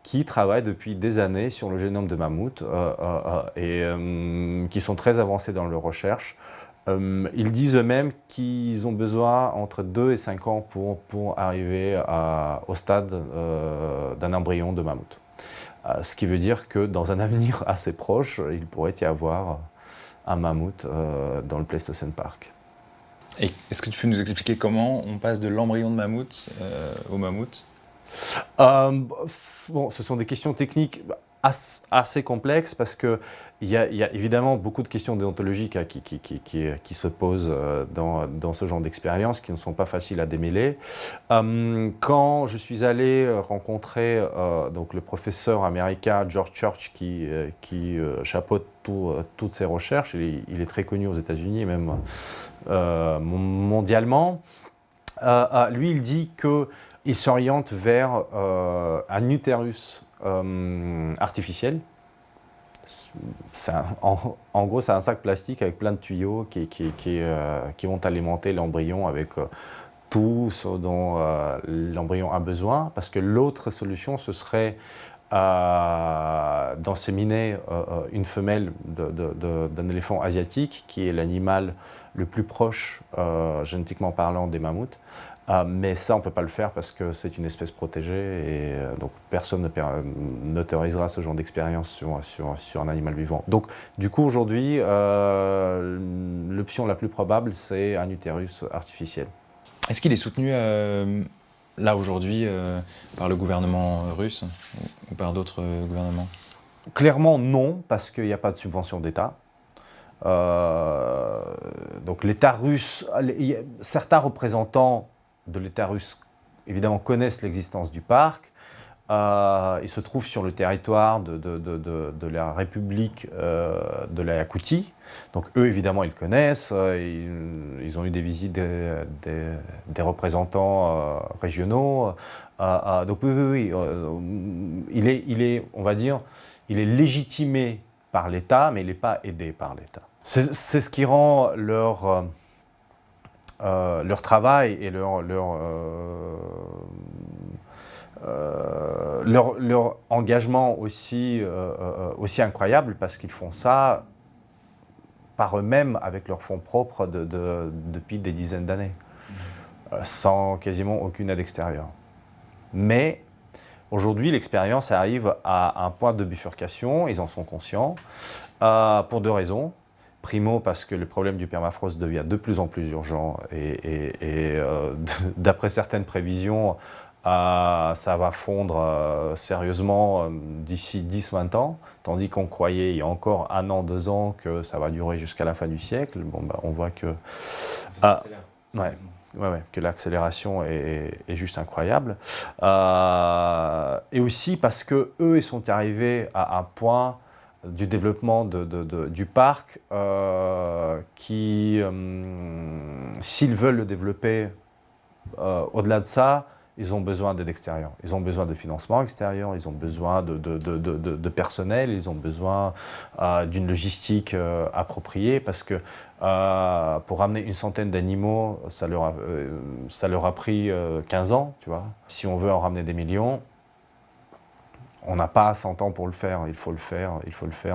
qui travaille depuis des années sur le génome de mammouth et qui sont très avancés dans leurs recherches. Ils disent eux-mêmes qu'ils ont besoin entre 2 et 5 ans pour arriver au stade d'un embryon de mammouth. Ce qui veut dire que dans un avenir assez proche, il pourrait y avoir un mammouth dans le Pleistocène Park. Et est-ce que tu peux nous expliquer comment on passe de l'embryon de mammouth au mammouth ? Ce sont des questions techniques assez complexes, parce qu'il y a évidemment beaucoup de questions déontologiques qui se posent dans ce genre d'expérience, qui ne sont pas faciles à démêler. Quand je suis allé rencontrer donc le professeur américain George Church, qui chapeaute toutes ces recherches, il est très connu aux États-Unis et même mondialement, lui il dit qu'il s'oriente vers un utérus artificiel. En gros, c'est un sac plastique avec plein de tuyaux qui vont alimenter l'embryon avec tout ce dont l'embryon a besoin, parce que l'autre solution, ce serait d'inséminer une femelle d'un éléphant asiatique, qui est l'animal le plus proche, génétiquement parlant, des mammouths. Mais ça, on ne peut pas le faire parce que c'est une espèce protégée, et donc personne n'autorisera ce genre d'expérience sur un animal vivant. Donc, du coup, aujourd'hui, l'option la plus probable, c'est un utérus artificiel. Est-ce qu'il est soutenu là aujourd'hui par le gouvernement russe ou par d'autres gouvernements ? Clairement non, parce qu'il n'y a pas de subvention d'État. Donc l'État russe, certains représentants de l'État russe évidemment connaissent l'existence du parc. Ils se trouvent sur le territoire de la République de la Yakoutie. Donc eux, évidemment, ils connaissent. Ils ont eu des visites des représentants régionaux. Donc oui, il est, on va dire, il est légitimé par l'État, mais il n'est pas aidé par l'État. C'est ce qui rend leur travail et leur engagement aussi incroyable, parce qu'ils font ça par eux-mêmes, avec leurs fonds propres depuis des dizaines d'années, sans quasiment aucune aide extérieure. Mais aujourd'hui, l'expérience arrive à un point de bifurcation, ils en sont conscients, pour 2 raisons. Primo, parce que le problème du permafrost devient de plus en plus urgent, et d'après certaines prévisions, ça va fondre sérieusement d'ici 10-20 ans, tandis qu'on croyait il y a encore 1 an, 2 ans que ça va durer jusqu'à la fin du siècle. On voit que ça s'accélère. Que l'accélération est juste incroyable. Et aussi parce qu'eux, ils sont arrivés à un point du développement du parc qui, s'ils veulent le développer au-delà de ça, ils ont besoin d'aide extérieure. Ils ont besoin de financement extérieur, ils ont besoin de personnel, ils ont besoin d'une logistique appropriée, parce que pour ramener une centaine d'animaux, ça leur a pris 15 ans, tu vois. Si on veut en ramener des millions, on n'a pas 100 ans pour le faire. Il faut le faire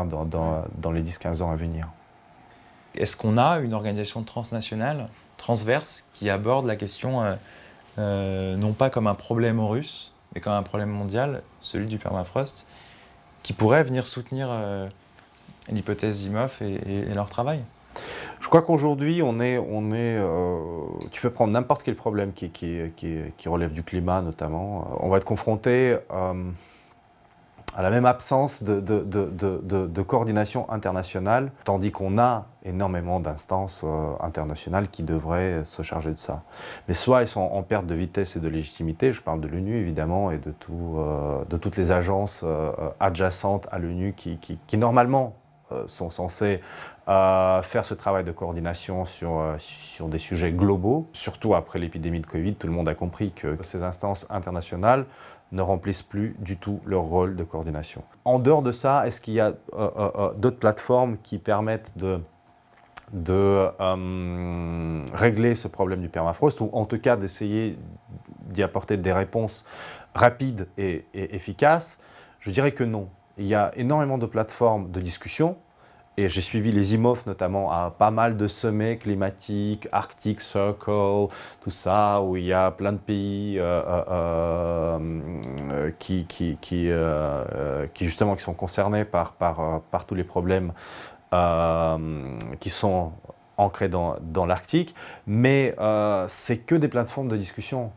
dans les 10-15 ans à venir. Est-ce qu'on a une organisation transnationale, transverse, qui aborde la question non pas comme un problème aux Russes, mais quand même un problème mondial, celui du permafrost, qui pourrait venir soutenir l'hypothèse Zimov et leur travail. Je crois qu'aujourd'hui, tu peux prendre n'importe quel problème qui relève du climat notamment. On va être confronté à la même absence de coordination internationale, tandis qu'on a énormément d'instances internationales qui devraient se charger de ça. Mais soit elles sont en perte de vitesse et de légitimité, je parle de l'ONU évidemment et de toutes les agences adjacentes à l'ONU qui normalement sont censées faire ce travail de coordination sur des sujets globaux. Surtout après l'épidémie de Covid, tout le monde a compris que ces instances internationales ne remplissent plus du tout leur rôle de coordination. En dehors de ça, est-ce qu'il y a d'autres plateformes qui permettent de régler ce problème du permafrost, ou en tout cas d'essayer d'y apporter des réponses rapides et efficaces? Je dirais que non. Il y a énormément de plateformes de discussion, et j'ai suivi les Zimov notamment à pas mal de sommets climatiques, Arctic Circle, tout ça, où il y a plein de pays qui justement qui sont concernés par tous les problèmes qui sont ancrés dans l'Arctique, mais c'est que des plateformes de discussion.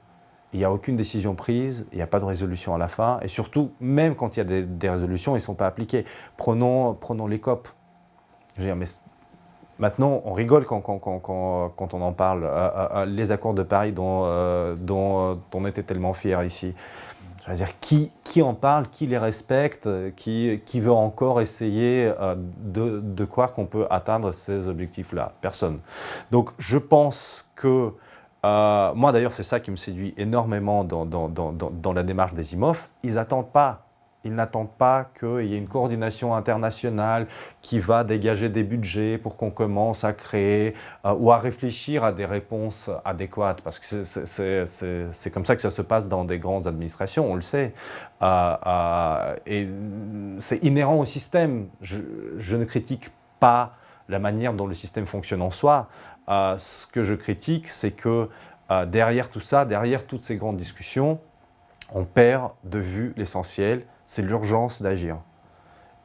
Il n'y a aucune décision prise, il n'y a pas de résolution à la fin, et surtout, même quand il y a des résolutions, ils ne sont pas appliqués. Prenons les COP. Je veux dire, mais maintenant, on rigole quand on en parle. Les accords de Paris dont on était tellement fiers ici. Je veux dire, qui en parle, qui les respecte, qui veut encore essayer de croire qu'on peut atteindre ces objectifs-là? Personne. Donc, je pense que moi, d'ailleurs, c'est ça qui me séduit énormément dans la démarche des Zimov. Ils n'attendent pas qu'il y ait une coordination internationale qui va dégager des budgets pour qu'on commence à créer ou à réfléchir à des réponses adéquates. Parce que c'est comme ça que ça se passe dans des grandes administrations, on le sait. Et c'est inhérent au système. Je ne critique pas la manière dont le système fonctionne en soi. Ce que je critique, c'est que derrière tout ça, derrière toutes ces grandes discussions, on perd de vue l'essentiel, c'est l'urgence d'agir.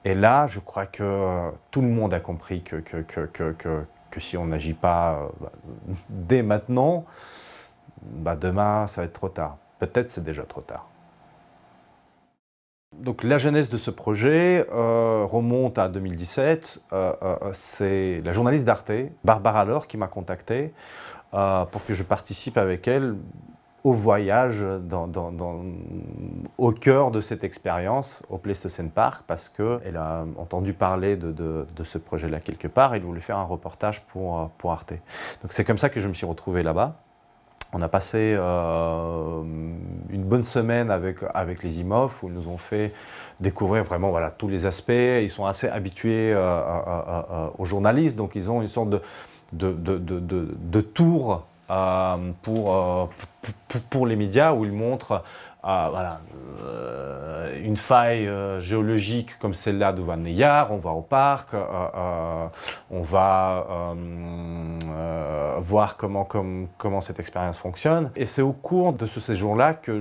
Et là, je crois que tout le monde a compris que si on n'agit pas dès maintenant, demain, ça va être trop tard. Peut-être c'est déjà trop tard. Donc la genèse de ce projet remonte à 2017. C'est la journaliste d'Arte, Barbara Lohr, qui m'a contacté pour que je participe avec elle au voyage au cœur de cette expérience au Pleistocène Park, parce qu'elle a entendu parler de ce projet-là quelque part et elle voulait faire un reportage pour Arte. Donc c'est comme ça que je me suis retrouvé là-bas. On a passé une bonne semaine avec les Zimov où ils nous ont fait découvrir vraiment tous les aspects. Ils sont assez habitués aux journalistes, donc ils ont une sorte de tour pour les médias où ils montrent une faille géologique comme celle-là de Van Neyar, on va au parc, on va voir comment cette expérience fonctionne. Et c'est au cours de ce séjour-là que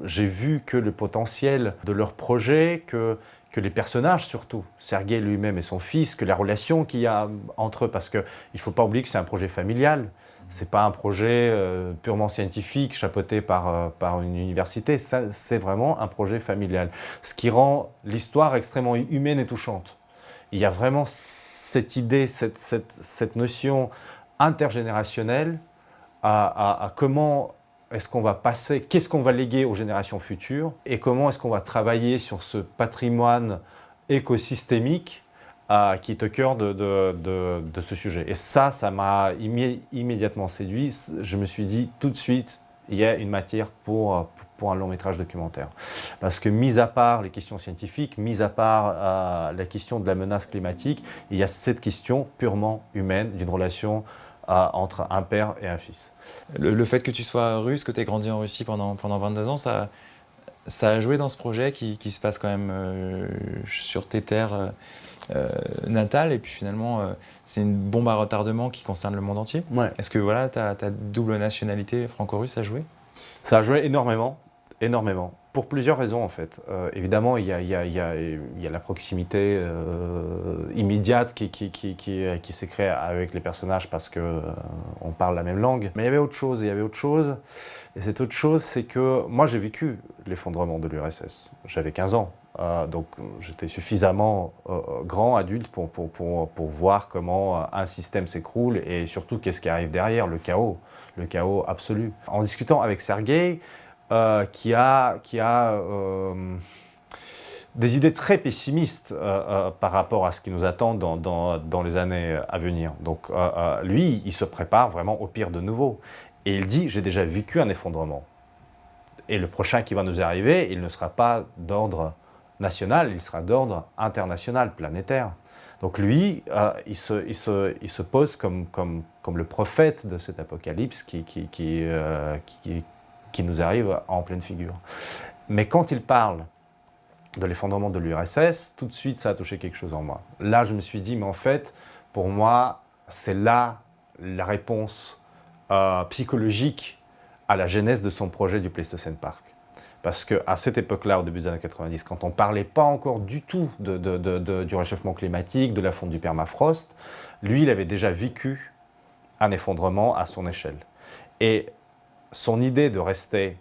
j'ai vu que le potentiel de leur projet, que les personnages surtout, Sergueï lui-même et son fils, que la relation qu'il y a entre eux, parce qu'il ne faut pas oublier que c'est un projet familial. Ce n'est pas un projet purement scientifique, chapeauté par une université. C'est vraiment un projet familial. Ce qui rend l'histoire extrêmement humaine et touchante. Il y a vraiment cette idée, cette notion intergénérationnelle à comment est-ce qu'on va passer, qu'est-ce qu'on va léguer aux générations futures et comment est-ce qu'on va travailler sur ce patrimoine écosystémique qui est au cœur de ce sujet. Et ça m'a immédiatement séduit. Je me suis dit tout de suite, il y a une matière pour un long métrage documentaire. Parce que mis à part les questions scientifiques, mis à part la question de la menace climatique, il y a cette question purement humaine d'une relation entre un père et un fils. Le fait que tu sois russe, que tu aies grandi en Russie pendant 22 ans, ça a joué dans ce projet qui se passe quand même sur tes terres natales, et puis finalement c'est une bombe à retardement qui concerne le monde entier. Ouais. Est-ce que ta double nationalité franco-russe a joué? Ça a joué énormément. Énormément. Pour plusieurs raisons, en fait. Évidemment, il y a la proximité immédiate qui s'est créée avec les personnages parce qu'on parle la même langue. Mais il y avait autre chose, Et cette autre chose, c'est que moi, j'ai vécu l'effondrement de l'URSS. J'avais 15 ans. Donc, j'étais suffisamment grand, adulte, pour voir comment un système s'écroule et surtout qu'est-ce qui arrive derrière, le chaos absolu. En discutant avec Sergueï, qui a des idées très pessimistes par rapport à ce qui nous attend dans les années à venir. Donc lui, il se prépare vraiment au pire de nouveau. Et il dit, j'ai déjà vécu un effondrement. Et le prochain qui va nous arriver, il ne sera pas d'ordre national, il sera d'ordre international, planétaire. Donc lui, il se pose comme le prophète de cet apocalypse qui nous arrive en pleine figure. Mais quand il parle de l'effondrement de l'URSS, tout de suite, ça a touché quelque chose en moi. Là, je me suis dit, mais en fait, pour moi, c'est là la réponse psychologique à la genèse de son projet du Pleistocène Park. Parce qu'à cette époque-là, au début des années 90, quand on ne parlait pas encore du tout du réchauffement climatique, de la fonte du permafrost, lui, il avait déjà vécu un effondrement à son échelle. Et son idée de rester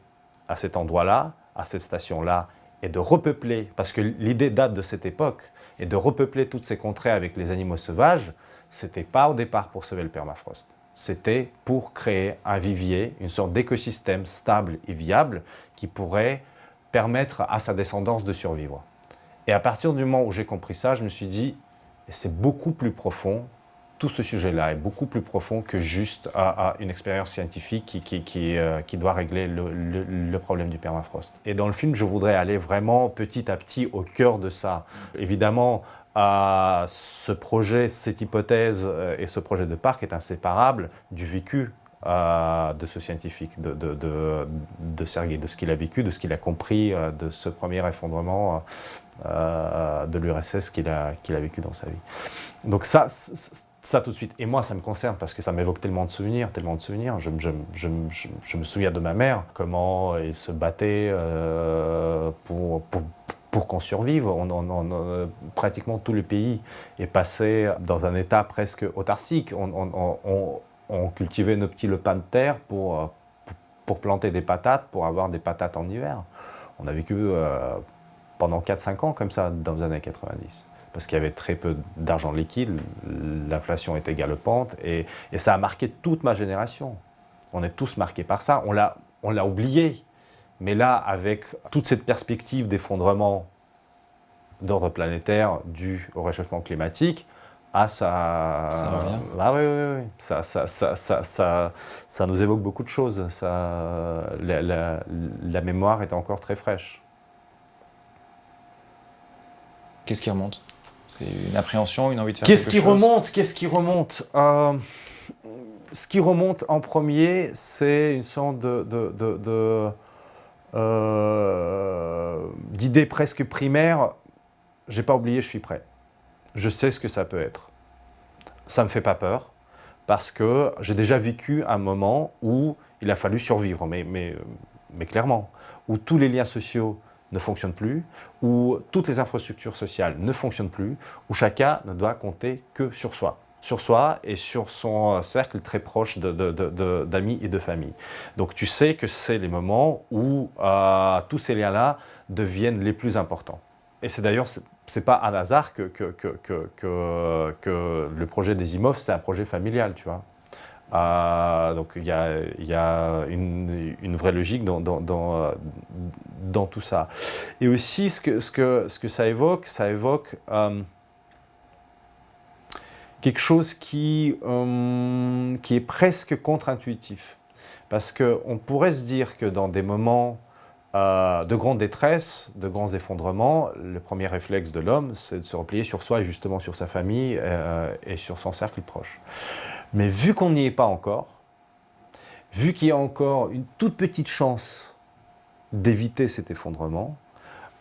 à cet endroit-là, à cette station-là, et de repeupler, parce que l'idée date de cette époque, et de repeupler toutes ces contrées avec les animaux sauvages, c'était pas au départ pour sauver le permafrost. C'était pour créer un vivier, une sorte d'écosystème stable et viable qui pourrait permettre à sa descendance de survivre. Et à partir du moment où j'ai compris ça, je me suis dit, c'est beaucoup plus profond, tout ce sujet-là est beaucoup plus profond que juste une expérience scientifique qui doit régler le problème du permafrost. Et dans le film, je voudrais aller vraiment petit à petit au cœur de ça. Évidemment, ce projet, cette hypothèse et ce projet de parc est inséparable du vécu de ce scientifique, de Sergueï, de ce qu'il a vécu, de ce qu'il a compris de ce premier effondrement de l'URSS qu'il a vécu dans sa vie. Donc ça tout de suite. Et moi, ça me concerne parce que ça m'évoque tellement de souvenirs. Je me souviens de ma mère, comment elle se battait pour qu'on survive. Pratiquement tout le pays est passé dans un état presque autarcique. On cultivait nos petits lopins de terre pour planter des patates, pour avoir des patates en hiver. On a vécu pendant 4-5 ans comme ça dans les années 90. Parce qu'il y avait très peu d'argent liquide, l'inflation était galopante, et ça a marqué toute ma génération. On est tous marqués par ça, on l'a oublié. Mais là, avec toute cette perspective d'effondrement d'ordre planétaire dû au réchauffement climatique, ça revient. Ça nous évoque beaucoup de choses. La mémoire est encore très fraîche. Qu'est-ce qui remonte ? C'est une appréhension, une envie de faire quelque chose ? Qu'est-ce qui remonte Ce qui remonte en premier, c'est une sorte d'idée presque primaire. J'ai pas oublié, je suis prêt. Je sais ce que ça peut être. Ça me fait pas peur parce que j'ai déjà vécu un moment où il a fallu survivre, mais clairement, où tous les liens sociaux ne fonctionnent plus, où toutes les infrastructures sociales ne fonctionnent plus, où chacun ne doit compter que sur soi et sur son cercle très proche d'amis et de famille. Donc tu sais que c'est les moments où tous ces liens-là deviennent les plus importants. Et c'est d'ailleurs, c'est pas un hasard que le projet des IMOF, c'est un projet familial, tu vois. Donc il y a une vraie logique dans tout ça. Et aussi ce que ça évoque quelque chose qui est presque contre-intuitif. Parce qu'on pourrait se dire que dans des moments de grande détresse, de grands effondrements, le premier réflexe de l'homme, c'est de se replier sur soi et justement sur sa famille et sur son cercle proche. Mais vu qu'on n'y est pas encore, vu qu'il y a encore une toute petite chance d'éviter cet effondrement,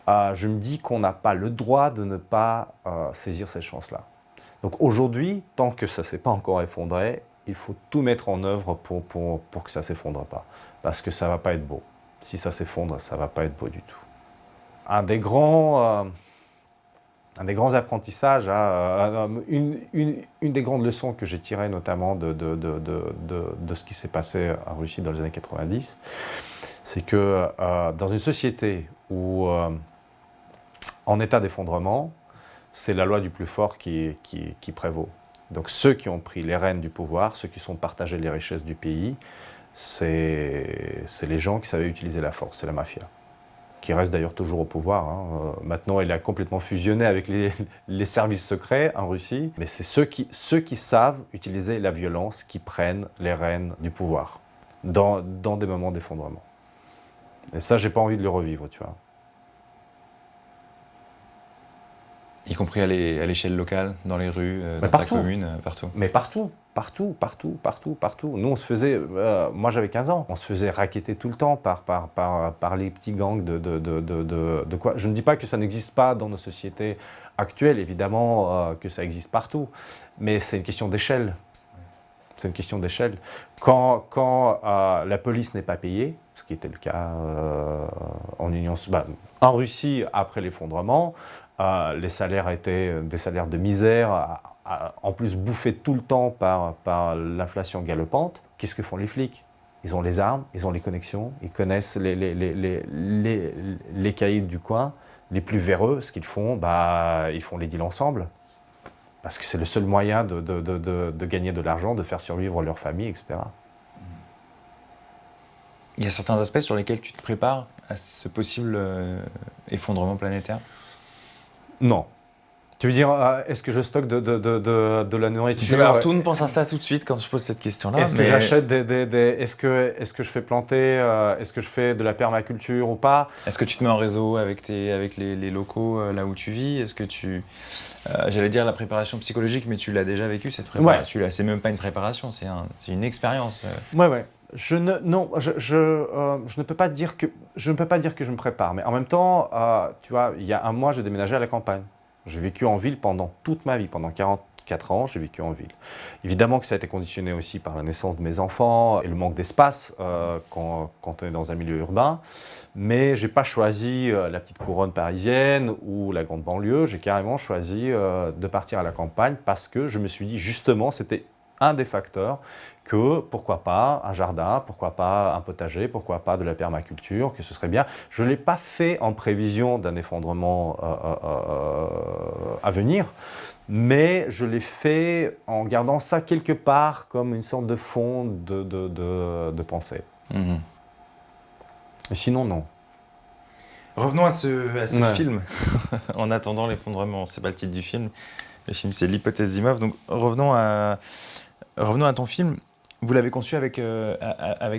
je me dis qu'on n'a pas le droit de ne pas saisir cette chance-là. Donc aujourd'hui, tant que ça ne s'est pas encore effondré, il faut tout mettre en œuvre pour que ça ne s'effondre pas. Parce que ça ne va pas être beau. Si ça s'effondre, ça ne va pas être beau du tout. Un des grands apprentissages, une des grandes leçons que j'ai tirées notamment de ce qui s'est passé en Russie dans les années 90, c'est que dans une société où, en état d'effondrement, c'est la loi du plus fort qui prévaut. Donc ceux qui ont pris les rênes du pouvoir, ceux qui sont partagés les richesses du pays, c'est les gens qui savaient utiliser la force, c'est la mafia, qui reste d'ailleurs toujours au pouvoir. Maintenant, elle a complètement fusionné avec les services secrets en Russie, mais c'est ceux qui savent utiliser la violence qui prennent les rênes du pouvoir dans des moments d'effondrement. Et ça, j'ai pas envie de le revivre, tu vois. Y compris à l'échelle locale, dans les rues, dans ta commune, partout. Mais partout. Nous, on se faisait, moi j'avais 15 ans, on se faisait racketter tout le temps par les petits gangs de quoi. Je ne dis pas que ça n'existe pas dans nos sociétés actuelles, évidemment que ça existe partout, mais c'est une question d'échelle. C'est une question d'échelle. Quand la police n'est pas payée, ce qui était le cas en Russie après l'effondrement, les salaires étaient des salaires de misère, en plus bouffés tout le temps par l'inflation galopante. Qu'est-ce que font les flics? Ils ont les armes, ils ont les connexions, ils connaissent les caïds du coin, les plus véreux. Ce qu'ils font, ils font les deals ensemble. Parce que c'est le seul moyen de gagner de l'argent, de faire survivre leur famille, etc. Il y a certains aspects sur lesquels tu te prépares à ce possible effondrement planétaire? Non. Tu veux dire, est-ce que je stocke de la nourriture? Alors, tout le monde pense à ça tout de suite quand je pose cette question-là. Est-ce que j'achète est-ce que je fais planter, est-ce que je fais de la permaculture ou pas? Est-ce que tu te mets en réseau avec les locaux là où tu vis? Est-ce que tu... j'allais dire la préparation psychologique, mais tu l'as déjà vécu cette préparation. Ouais. C'est même pas une préparation, c'est une expérience. Ouais. Je ne peux pas dire que je me prépare, mais en même temps, tu vois, il y a un mois, j'ai déménagé à la campagne. J'ai vécu en ville pendant toute ma vie, pendant 44 ans, j'ai vécu en ville. Évidemment que ça a été conditionné aussi par la naissance de mes enfants et le manque d'espace quand on est dans un milieu urbain. Mais je n'ai pas choisi la petite couronne parisienne ou la grande banlieue, j'ai carrément choisi de partir à la campagne parce que je me suis dit justement, c'était un des facteurs que pourquoi pas un jardin, pourquoi pas un potager, pourquoi pas de la permaculture, que ce serait bien. Je ne l'ai pas fait en prévision d'un effondrement à venir, mais je l'ai fait en gardant ça quelque part comme une sorte de fond de pensée. Mmh. Mais sinon, non. Revenons à ce film, en attendant l'effondrement, c'est pas le titre du film. Le film, c'est l'hypothèse Zimov. Donc revenons à ton film. Vous l'avez conçu avec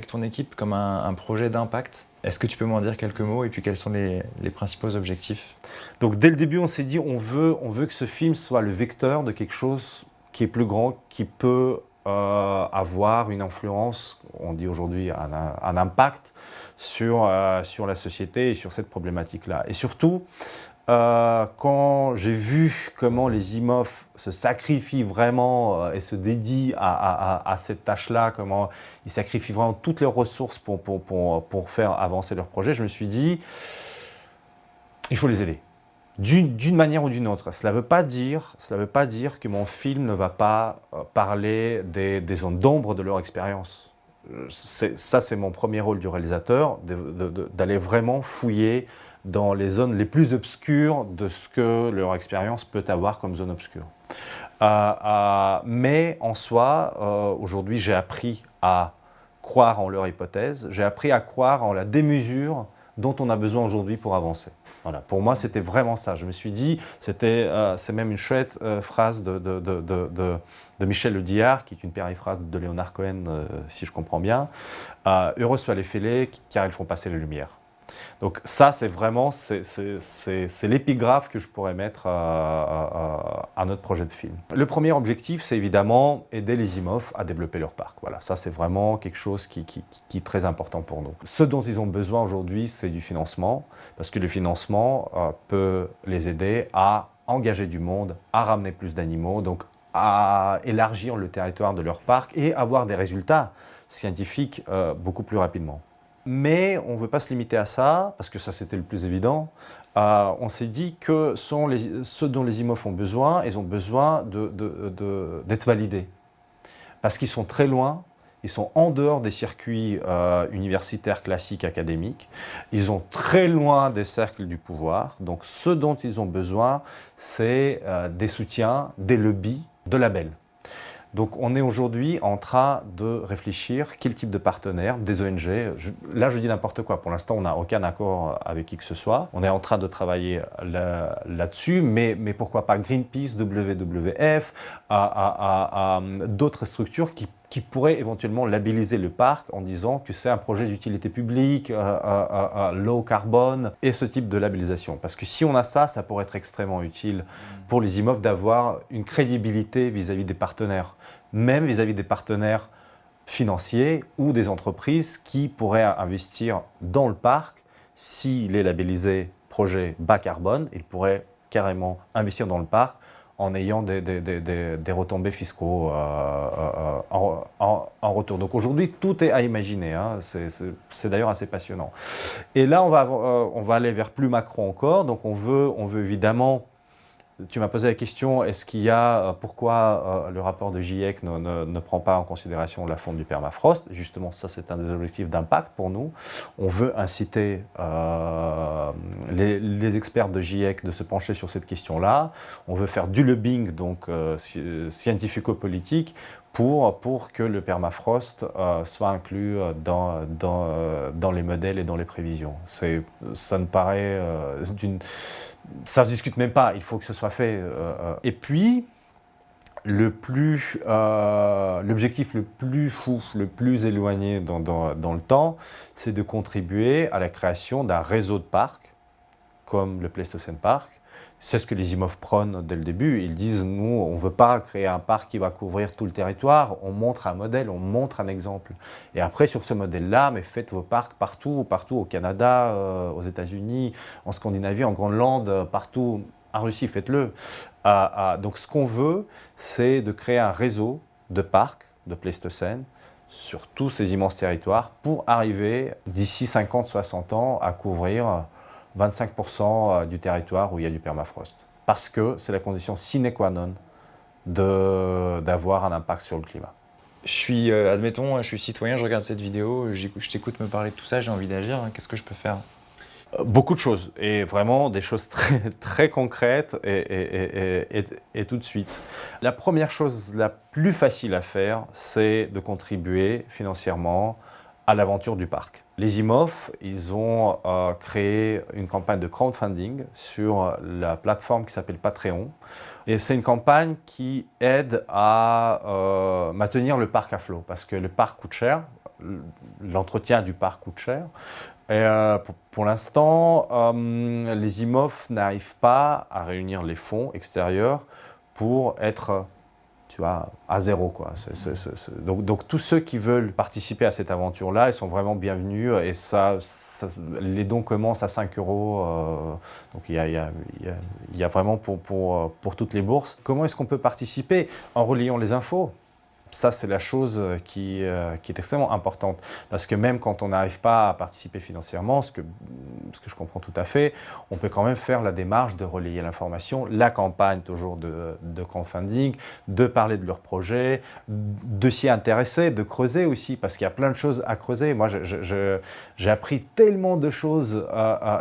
ton équipe comme un projet d'impact. Est-ce que tu peux m'en dire quelques mots et puis quels sont les principaux objectifs? Donc dès le début, on s'est dit on veut que ce film soit le vecteur de quelque chose qui est plus grand, qui peut avoir une influence, on dit aujourd'hui un impact sur la société et sur cette problématique-là. Et surtout, quand j'ai vu comment les Zimov se sacrifient vraiment et se dédient à cette tâche-là, comment ils sacrifient vraiment toutes leurs ressources pour faire avancer leur projet, je me suis dit, il faut les aider. D'une manière ou d'une autre. Cela ne veut pas dire que mon film ne va pas parler des zones d'ombre de leur expérience. Ça, c'est mon premier rôle du réalisateur, d'aller vraiment fouiller dans les zones les plus obscures de ce que leur expérience peut avoir comme zone obscure. Mais en soi, aujourd'hui, j'ai appris à croire en leur hypothèse, j'ai appris à croire en la démesure dont on a besoin aujourd'hui pour avancer. Voilà. Pour moi, c'était vraiment ça. Je me suis dit, c'est même une chouette phrase de Michel Le Diard, qui est une périphrase de Léonard Cohen, si je comprends bien. Heureux soient les fêlés, car ils font passer les lumières. Donc ça, c'est vraiment l'épigraphe que je pourrais mettre à notre projet de film. Le premier objectif, c'est évidemment aider les Zimov à développer leur parc. Voilà, ça, c'est vraiment quelque chose qui est très important pour nous. Ce dont ils ont besoin aujourd'hui, c'est du financement, parce que le financement peut les aider à engager du monde, à ramener plus d'animaux, donc à élargir le territoire de leur parc et avoir des résultats scientifiques beaucoup plus rapidement. Mais on ne veut pas se limiter à ça, parce que ça c'était le plus évident. On s'est dit que ce dont les IMOF ont besoin, ils ont besoin d'être validés. Parce qu'ils sont très loin, ils sont en dehors des circuits universitaires classiques académiques, ils sont très loin des cercles du pouvoir. Donc ce dont ils ont besoin, c'est des soutiens, des lobbies, de labels. Donc on est aujourd'hui en train de réfléchir quel type de partenaires, des ONG. Là je dis n'importe quoi, pour l'instant on n'a aucun accord avec qui que ce soit. On est en train de travailler là-dessus, mais pourquoi pas Greenpeace, WWF, d'autres structures qui pourraient éventuellement labelliser le parc en disant que c'est un projet d'utilité publique, low carbone, et ce type de labellisation. Parce que si on a ça, ça pourrait être extrêmement utile pour les IMOF d'avoir une crédibilité vis-à-vis des partenaires, même vis-à-vis des partenaires financiers ou des entreprises qui pourraient investir dans le parc. S'il est labellisé projet bas carbone, ils pourraient carrément investir dans le parc en ayant des retombées fiscaux en retour. Donc aujourd'hui, tout est à imaginer, hein. C'est d'ailleurs assez passionnant. Et là, on va aller vers plus macro encore. Donc on veut évidemment... Tu m'as posé la question, est-ce qu'il y a, pourquoi le rapport de GIEC ne prend pas en considération la fonte du permafrost? Justement, ça c'est un des objectifs d'impact pour nous. On veut inciter les experts de GIEC de se pencher sur cette question-là. On veut faire du lobbying, donc scientifico-politique, pour que le permafrost soit inclus dans les modèles et dans les prévisions. Ça me paraît ça ne se discute même pas, il faut que ce soit fait. Et puis, l'objectif le plus fou, le plus éloigné dans le temps, c'est de contribuer à la création d'un réseau de parcs, comme le Pleistocène Park. C'est ce que les IMOF prônent dès le début. Ils disent, nous, on ne veut pas créer un parc qui va couvrir tout le territoire, on montre un modèle, on montre un exemple. Et après, sur ce modèle-là, mais faites vos parcs partout au Canada, aux États-Unis, en Scandinavie, en Groenland, partout, en Russie, faites-le. Donc ce qu'on veut, c'est de créer un réseau de parcs, de Pléistocène, sur tous ces immenses territoires, pour arriver, d'ici 50-60 ans, à couvrir 25% du territoire où il y a du permafrost. Parce que c'est la condition sine qua non d'avoir un impact sur le climat. Admettons, je suis citoyen, je regarde cette vidéo, je t'écoute me parler de tout ça, j'ai envie d'agir, qu'est-ce que je peux faire? Beaucoup de choses, et vraiment des choses très, très concrètes et tout de suite. La première chose la plus facile à faire, c'est de contribuer financièrement à l'aventure du parc. Les IMOF, ils ont créé une campagne de crowdfunding sur la plateforme qui s'appelle Patreon. Et c'est une campagne qui aide à maintenir le parc à flot, parce que le parc coûte cher, l'entretien du parc coûte cher. Et pour l'instant, les IMOF n'arrivent pas à réunir les fonds extérieurs pour être, tu vois, à zéro, quoi. Donc tous ceux qui veulent participer à cette aventure-là, ils sont vraiment bienvenus. Et les dons commencent à 5 €. Donc il y a vraiment pour toutes les bourses. Comment est-ce qu'on peut participer? En relayant les infos. Ça, c'est la chose qui est extrêmement importante. Parce que même quand on n'arrive pas à participer financièrement, ce que je comprends tout à fait, on peut quand même faire la démarche de relayer l'information, la campagne toujours de crowdfunding, de parler de leur projet, de s'y intéresser, de creuser aussi, parce qu'il y a plein de choses à creuser. Moi, j'ai appris tellement de choses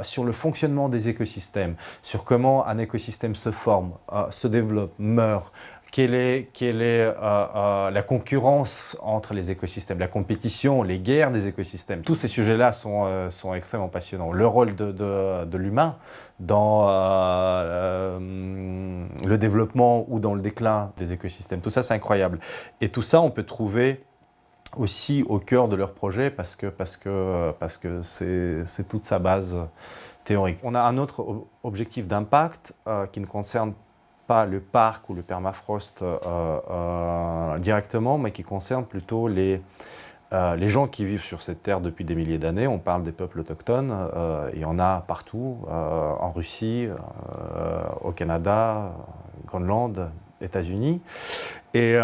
sur le fonctionnement des écosystèmes, sur comment un écosystème se forme, se développe, meurt, quelle est la concurrence entre les écosystèmes, la compétition, les guerres des écosystèmes. Tous ces sujets-là sont extrêmement passionnants. Le rôle de l'humain dans le développement ou dans le déclin des écosystèmes, tout ça c'est incroyable. Et tout ça on peut trouver aussi au cœur de leur projet parce que c'est toute sa base théorique. On a un autre objectif d'impact qui ne concerne pas le parc ou le permafrost directement, mais qui concerne plutôt les gens qui vivent sur cette terre depuis des milliers d'années. On parle des peuples autochtones, il y en a partout, en Russie, au Canada, Groenland, États-Unis. Et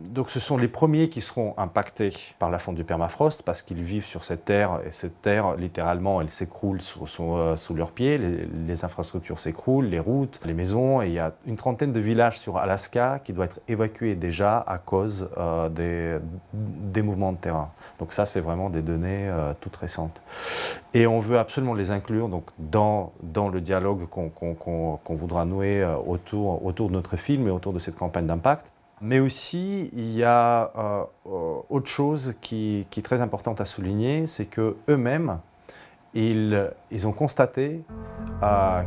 donc ce sont les premiers qui seront impactés par la fonte du permafrost parce qu'ils vivent sur cette terre et cette terre, littéralement, elle s'écroule sous leurs pieds, les infrastructures s'écroulent, les routes, les maisons, et il y a une trentaine de villages sur Alaska qui doivent être évacués déjà à cause des mouvements de terrain. Donc ça, c'est vraiment des données toutes récentes. Et on veut absolument les inclure donc, dans le dialogue qu'on voudra nouer autour de notre film et autour de cette campagne d'impact. Mais aussi, il y a autre chose qui est très importante à souligner, c'est qu'eux-mêmes, ils ont constaté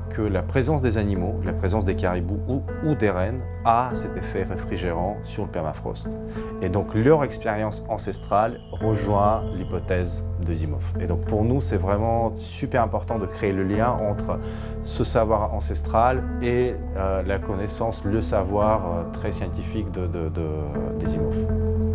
que la présence des animaux, la présence des caribous ou des rennes a cet effet réfrigérant sur le permafrost. Et donc leur expérience ancestrale rejoint l'hypothèse de Zimov. Et donc pour nous, c'est vraiment super important de créer le lien entre ce savoir ancestral et la connaissance, le savoir très scientifique de Zimov.